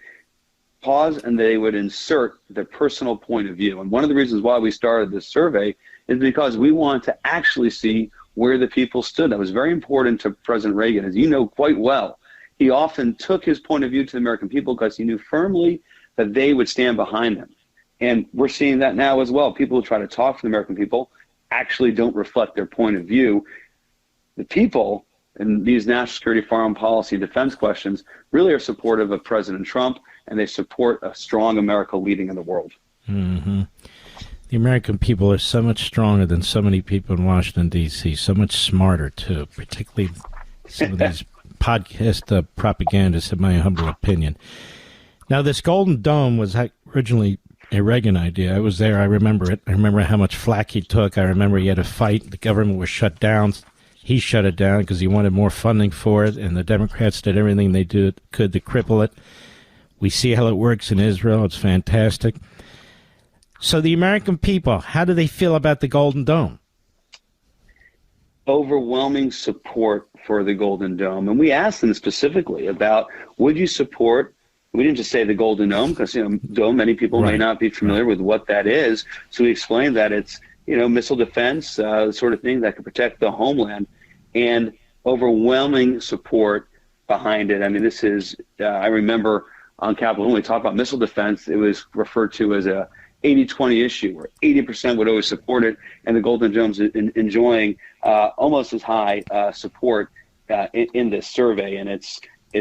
[SPEAKER 19] pause, and they would insert their personal point of view. And one of the reasons why we started this survey is because we want to actually see where the people stood. That was very important to President Reagan. As you know quite well, he often took his point of view to the American people because he knew firmly that they would stand behind him. And we're seeing that now as well. People who try to talk to the American people actually don't reflect their point of view. The people in these national security, foreign policy, defense questions really are supportive of President Trump, and they support a strong America leading in the world.
[SPEAKER 1] Mm-hmm. The American people are so much stronger than so many people in Washington, D.C., so much smarter, too, particularly some of these podcast propagandists, in my humble opinion. Now, this Golden Dome was originally a Reagan idea. I was there. I remember it. I remember how much flack he took. I remember he had a fight. The government was shut down. He shut it down because he wanted more funding for it, and the Democrats did everything they could to cripple it. We see how it works in Israel. It's fantastic. So the American people, how do they feel about the Golden Dome?
[SPEAKER 19] Overwhelming support for the Golden Dome. And we asked them specifically about, would you support, we didn't just say the Golden Dome, because dome, many people may not be familiar with what that is. So we explained that it's, missile defense, sort of thing that could protect the homeland, and overwhelming support behind it. I mean, this is, I remember on Capitol, when we talk about missile defense, it was referred to as a 80-20 issue where 80% would always support it, and the Golden Dome's enjoying almost as high support in this survey. And it's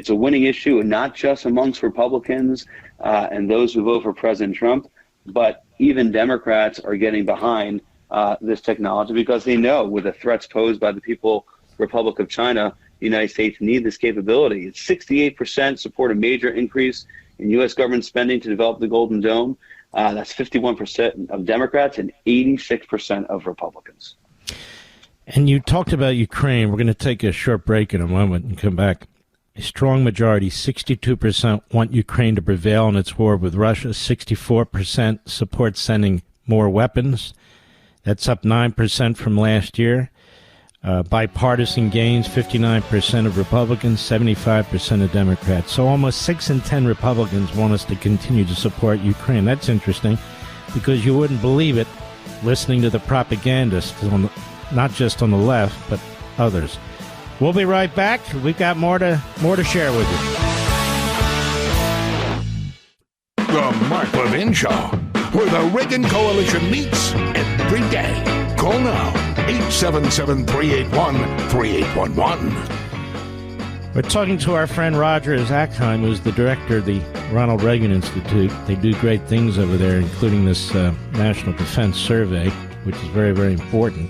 [SPEAKER 19] a winning issue, and not just amongst Republicans and those who vote for President Trump, but even Democrats are getting behind this technology because they know with the threats posed by the Republic of China, the United States need this capability. It's 68% support a major increase in U.S. government spending to develop the Golden Dome. That's 51% of Democrats and 86% of Republicans.
[SPEAKER 1] And you talked about Ukraine. We're going to take a short break in a moment and come back. A strong majority, 62%, want Ukraine to prevail in its war with Russia. 64% support sending more weapons. That's up 9% from last year. Bipartisan gains, 59% of Republicans, 75% of Democrats. So almost 6 in 10 Republicans want us to continue to support Ukraine. That's interesting because you wouldn't believe it listening to the propagandists, not just on the left, but others. We'll be right back. We've got more to share with you.
[SPEAKER 2] The Mark Levin Show, where the Reagan Coalition meets every day. Call now, 877-381-3811.
[SPEAKER 1] We're talking to our friend Roger Zakheim, who's the director of the Ronald Reagan Institute. They do great things over there, including this National Defense Survey, which is very, very important.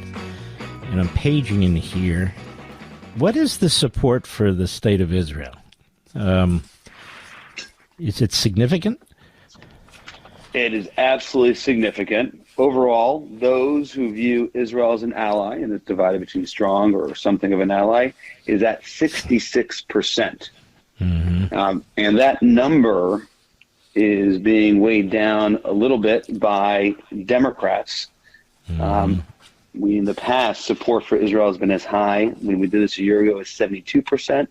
[SPEAKER 1] And I'm paging in here. What is the support for the state of Israel? Is it significant?
[SPEAKER 19] It is absolutely significant. Overall, those who view Israel as an ally, and it's divided between strong or something of an ally, is at 66%. Mm-hmm. And that number is being weighed down a little bit by Democrats. Mm-hmm. In the past, support for Israel has been as high, when we did this a year ago, as 72%.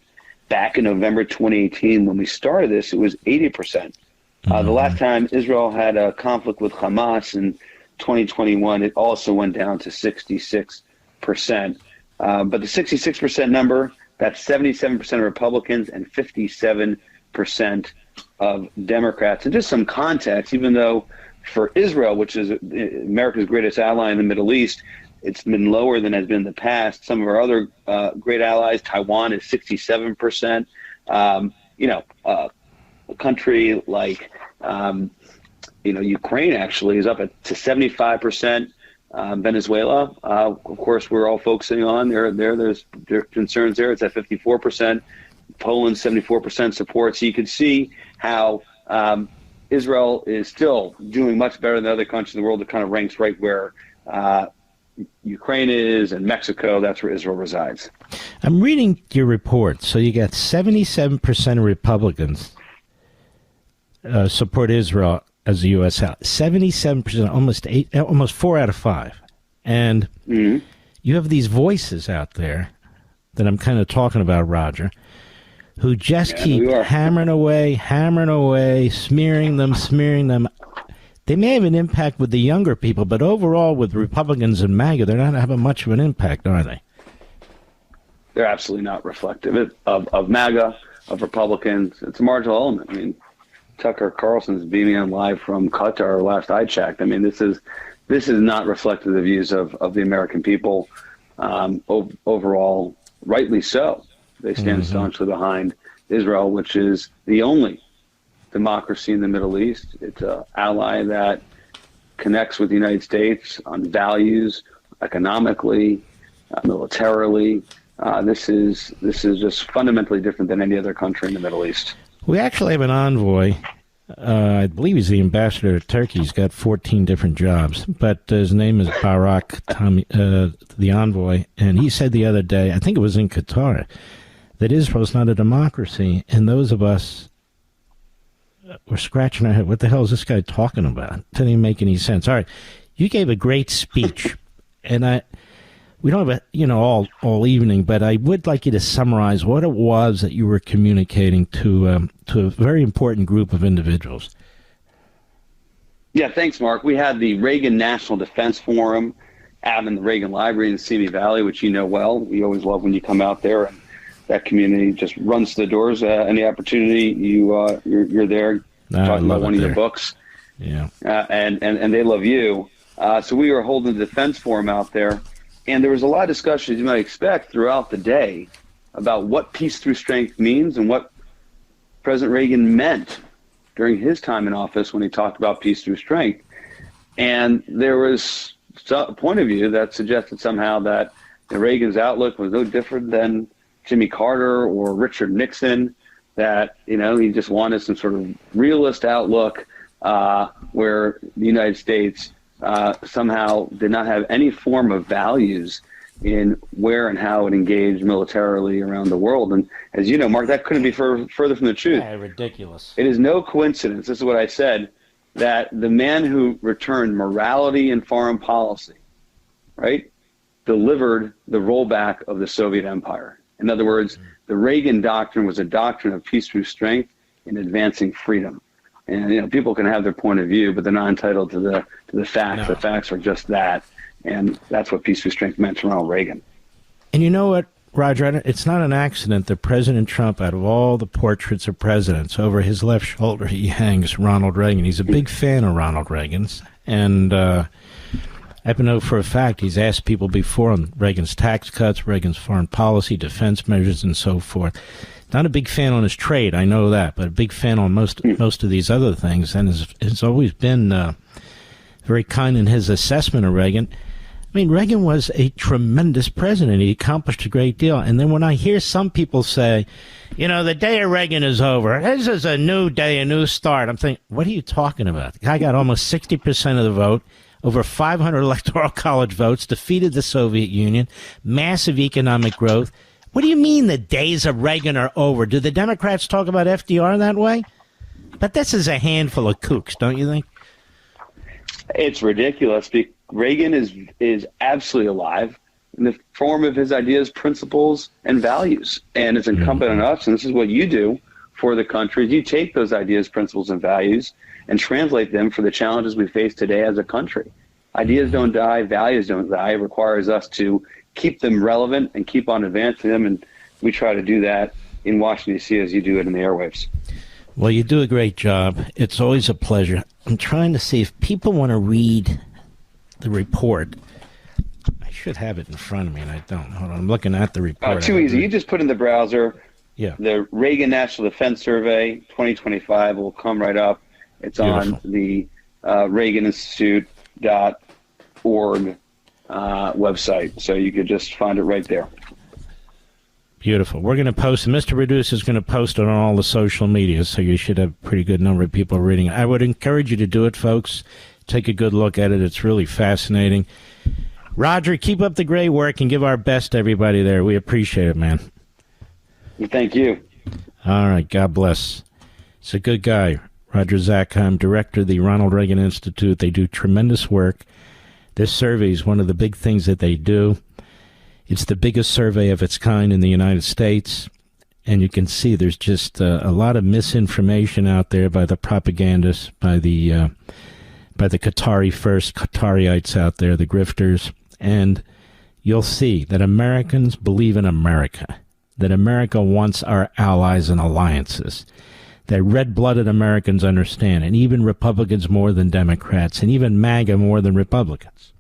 [SPEAKER 19] Back in November 2018, when we started this, it was 80%. Mm-hmm. The last time Israel had a conflict with Hamas in 2021, it also went down to 66%. But the 66% number, that's 77% of Republicans and 57% of Democrats. And just some context, even though for Israel, which is America's greatest ally in the Middle East, it's been lower than has been in the past. Some of our other great allies, Taiwan is 67%. A country like Ukraine actually is up to 75%. Venezuela, of course, we're all focusing on. There's concerns there. It's at 54%. Poland, 74% support. So you can see how Israel is still doing much better than other countries in the world. It kind of ranks right where Ukraine is, and Mexico. That's where Israel resides.
[SPEAKER 1] I'm reading your report. So you got 77% of Republicans support Israel as a U.S. ally. 77%, almost 4 out of 5. And you have these voices out there that I'm kind of talking about, Roger, who just keep hammering away, smearing them. They may have an impact with the younger people, but overall with Republicans and MAGA, they're not having much of an impact, are they?
[SPEAKER 19] They're absolutely not reflective of MAGA, of Republicans. It's a marginal element. I mean, Tucker Carlson's beaming on live from Qatar last I checked. I mean, this is not reflective of the views of the American people. Overall, rightly so. They stand staunchly behind Israel, which is the only democracy in the Middle East. It's an ally that connects with the United States on values, economically, militarily. This is just fundamentally different than any other country in the Middle East.
[SPEAKER 1] We actually have an envoy. I believe he's the ambassador to Turkey. He's got 14 different jobs, but his name is Barak, the envoy, and he said the other day, I think it was in Qatar, that Israel's not a democracy, and those of us were scratching our head. What the hell is this guy talking about? It doesn't even make any sense. All right, you gave a great speech, and we don't have all evening, but I would like you to summarize what it was that you were communicating to a very important group of individuals.
[SPEAKER 19] Yeah, thanks, Mark. We had the Reagan National Defense Forum out in the Reagan Library in the Simi Valley, which you know well. We always love when you come out there, and that community just runs to the doors. Any opportunity, you're there talking about one of your books.
[SPEAKER 1] Yeah.
[SPEAKER 19] And they love you. So we were holding a defense forum out there, and there was a lot of discussion, as you might expect, throughout the day about what peace through strength means and what President Reagan meant during his time in office when he talked about peace through strength. And there was a point of view that suggested somehow that Reagan's outlook was no different than Jimmy Carter or Richard Nixon, that, he just wanted some sort of realist outlook where the United States somehow did not have any form of values in where and how it engaged militarily around the world. And as you know, Mark, that couldn't be further from the truth.
[SPEAKER 1] Yeah, ridiculous.
[SPEAKER 19] It is no coincidence, this is what I said, that the man who returned morality and foreign policy, right, delivered the rollback of the Soviet Empire. In other words, the Reagan doctrine was a doctrine of peace through strength and advancing freedom. And people can have their point of view, but they're not entitled to the facts. No. The facts are just that, and that's what peace through strength meant to Ronald Reagan.
[SPEAKER 1] And you know what, Roger? It's not an accident that President Trump, out of all the portraits of presidents, over his left shoulder he hangs Ronald Reagan. He's a big fan of Ronald Reagan's, and I know for a fact he's asked people before on Reagan's tax cuts, Reagan's foreign policy, defense measures, and so forth. Not a big fan on his trade, I know that, but a big fan on most of these other things, and has always been very kind in his assessment of Reagan. I mean, Reagan was a tremendous president. He accomplished a great deal. And then when I hear some people say, the day of Reagan is over, this is a new day, a new start, I'm thinking, what are you talking about? The guy got almost 60% of the vote, over 500 electoral college votes, defeated the Soviet Union, massive economic growth. What do you mean the days of Reagan are over? Do the Democrats talk about FDR that way? But this is a handful of kooks, don't you think?
[SPEAKER 19] It's ridiculous. Reagan is absolutely alive in the form of his ideas, principles, and values. And it's incumbent on us, and this is what you do for the country. You take those ideas, principles, and values and translate them for the challenges we face today as a country. Ideas don't die, values don't die. It requires us to keep them relevant and keep on advancing them, and we try to do that in Washington, D.C. as you do it in the airwaves.
[SPEAKER 1] Well, you do a great job. It's always a pleasure. I'm trying to see if people want to read the report. I should have it in front of me, and I don't. Hold on, I'm looking at the report.
[SPEAKER 19] Too easy. You just put in the browser,
[SPEAKER 1] the
[SPEAKER 19] Reagan National Defense Survey 2025 will come right up. It's Beautiful. On the Reagan Institute.org website, so you could just find it right there.
[SPEAKER 1] Beautiful. We're going to post, Mr. Producer is going to post it on all the social media, so you should have a pretty good number of people reading it. I would encourage you to do it, folks. Take a good look at it. It's really fascinating. Roger, keep up the great work and give our best to everybody there. We appreciate it, man.
[SPEAKER 19] Thank you.
[SPEAKER 1] All right. God bless. It's a good guy. Roger Zakheim, director of the Ronald Reagan Institute. They do tremendous work. This survey is one of the big things that they do. It's the biggest survey of its kind in the United States, and you can see there's just a lot of misinformation out there by the propagandists, by the Qatariites out there, the grifters, and you'll see that Americans believe in America, that America wants our allies and alliances, that red-blooded Americans understand, and even Republicans more than Democrats, and even MAGA more than Republicans.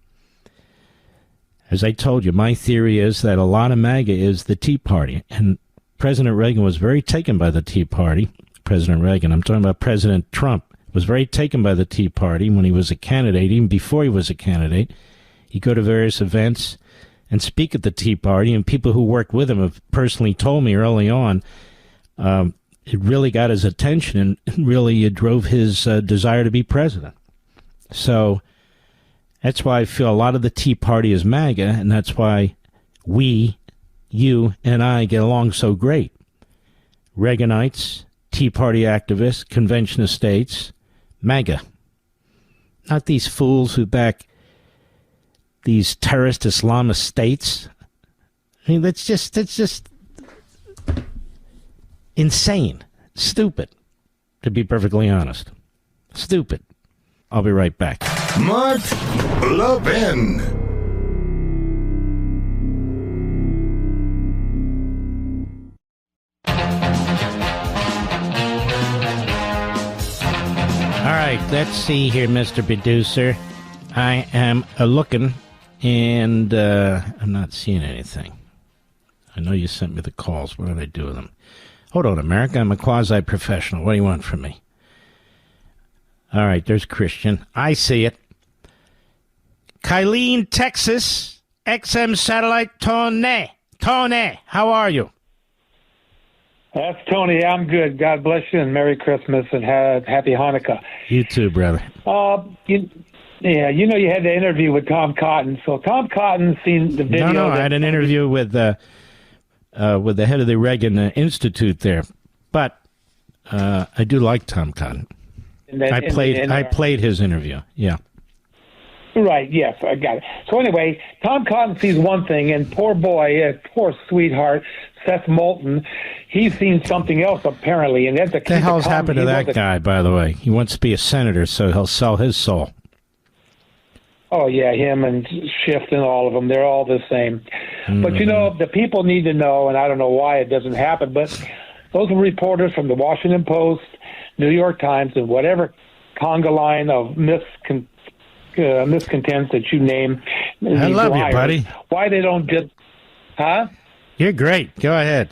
[SPEAKER 1] As I told you, my theory is that a lot of MAGA is the Tea Party, and President Reagan was very taken by the Tea Party. President Reagan, I'm talking about President Trump, was very taken by the Tea Party when he was a candidate, even before he was a candidate. He'd go to various events and speak at the Tea Party, and people who worked with him have personally told me early on it really got his attention and really drove his desire to be president. So that's why I feel a lot of the Tea Party is MAGA, and that's why we, you, and I get along so great. Reaganites, Tea Party activists, convention of states, MAGA. Not these fools who back these terrorist Islamist states. I mean, that's just insane. Stupid, to be perfectly honest. Stupid. I'll be right back.
[SPEAKER 2] Mark Levin.
[SPEAKER 1] All right. right, let's see here, Mr. Producer. I am looking, and I'm not seeing anything. I know you sent me the calls. What did I do with them? Hold on, America. I'm a quasi-professional. What do you want from me? All right, there's Christian. I see it. Kylene, Texas, XM Satellite, Tony. Tony, how are you?
[SPEAKER 20] That's Tony. I'm good. God bless you, and Merry Christmas, and Happy Hanukkah.
[SPEAKER 1] You too, brother.
[SPEAKER 20] You had the interview with Tom Cotton. So Tom Cotton seen the video.
[SPEAKER 1] No, I had an interview with the head of the Reagan Institute there, but I do like Tom Cotton. I played his interview. Yeah.
[SPEAKER 20] Right. Yes, I got it. So anyway, Tom Cotton sees one thing, and poor boy, poor sweetheart, Seth Moulton, he's seen something else apparently, and that's
[SPEAKER 1] what the hell's happened to that guy, by the way? He wants to be a senator, so he'll sell his soul.
[SPEAKER 20] Oh, yeah, him and Schiff and all of them, they're all the same. Mm-hmm. But, the people need to know, and I don't know why it doesn't happen, but those are reporters from the Washington Post, New York Times, and whatever conga line of miscontents that you name.
[SPEAKER 1] I love liars, you, buddy.
[SPEAKER 20] Why they don't just... Huh?
[SPEAKER 1] You're great. Go ahead.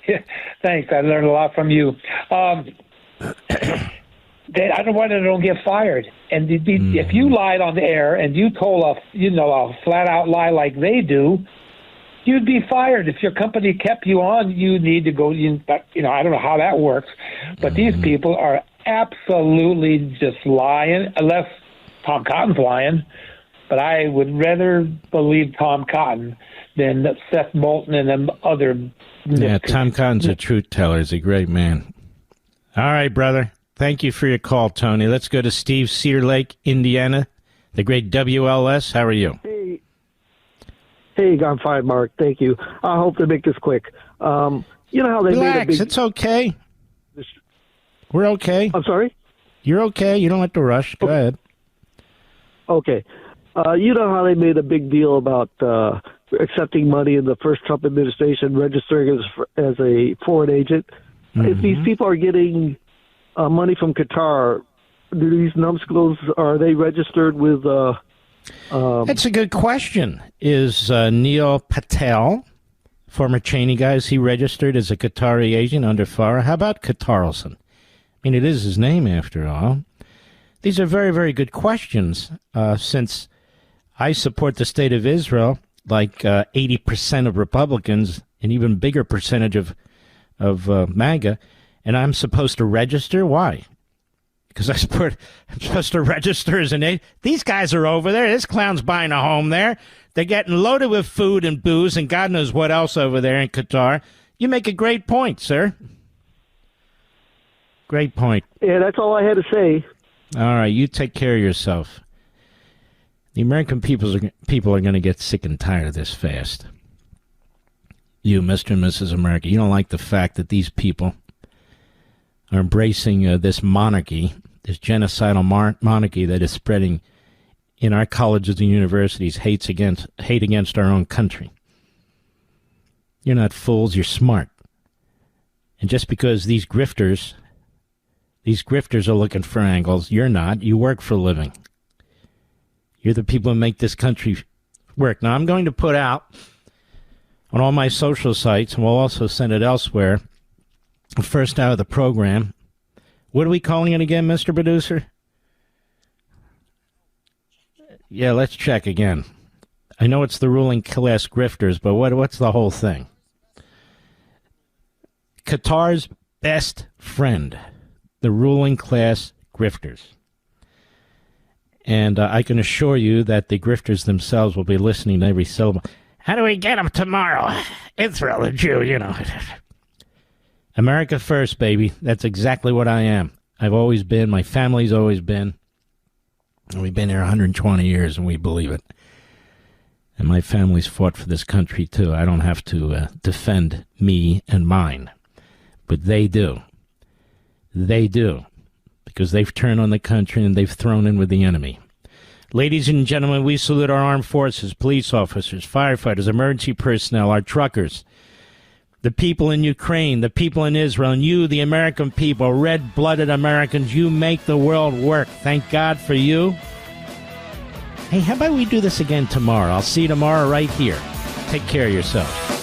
[SPEAKER 20] Yeah, thanks. I learned a lot from you. I don't know why they don't get fired. And if you lied on the air and you told a flat-out lie like they do, you'd be fired. If your company kept you on, you need to go. I don't know how that works, but these people are absolutely just lying, unless Tom Cotton's lying. But I would rather believe Tom Cotton than Seth Moulton and them other.
[SPEAKER 1] Yeah, Tom Cotton's a truth teller. He's a great man. All right, brother. Thank you for your call, Tony. Let's go to Steve, Cedar Lake, Indiana, the great WLS. How are you?
[SPEAKER 21] Hey, I'm fine, Mark. Thank you. I hope to make this quick. You know how they
[SPEAKER 1] Relax.
[SPEAKER 21] made a big...
[SPEAKER 1] It's okay. We're okay.
[SPEAKER 21] I'm sorry?
[SPEAKER 1] You're okay. You don't have to rush. Go ahead.
[SPEAKER 21] Okay. You know how they made a big deal about accepting money in the first Trump administration, registering as a foreign agent? Mm-hmm. If these people are getting money from Qatar, do these numbskulls, are they registered with...
[SPEAKER 1] That's a good question. Is Neil Patel, former Cheney guy, is he registered as a Qatari agent under FARA? How about Carlson? I mean, it is his name after all. These are very, very good questions, since I support the state of Israel, like 80% of Republicans, an even bigger percentage of MAGA, and I'm supposed to register? Why? Because I'm supposed to register as an agent. These guys are over there. This clown's buying a home there. They're getting loaded with food and booze and God knows what else over there in Qatar. You make a great point, sir. Great point.
[SPEAKER 21] Yeah, that's all I had to say.
[SPEAKER 1] All right, you take care of yourself. The American people are going to get sick and tired of this fast. You, Mr. and Mrs. America, you don't like the fact that these people are embracing this monarchy, this genocidal monarchy that is spreading in our colleges and universities, hate against our own country. You're not fools, you're smart. And just because these grifters are looking for angles, you're not. You work for a living. You're the people who make this country work. Now, I'm going to put out on all my social sites, and we'll also send it elsewhere, first out of the program. What are we calling it again, Mr. Producer? Yeah, let's check again. I know it's the ruling class grifters, but what's the whole thing? Qatar's best friend, the ruling class grifters. And I can assure you that the grifters themselves will be listening to every syllable. How do we get them tomorrow? Israel, the Jew, you know. America first, baby. That's exactly what I am. I've always been. My family's always been. And we've been here 120 years, and we believe it. And my family's fought for this country, too. I don't have to defend me and mine. But they do. They do. Because they've turned on the country and they've thrown in with the enemy. Ladies and gentlemen, we salute our armed forces, police officers, firefighters, emergency personnel, our truckers, The people in Ukraine, the people in Israel, and you, the American people, red-blooded Americans, you make the world work. Thank God for you. Hey, how about we do this again tomorrow? I'll see you tomorrow right here. Take care of yourself.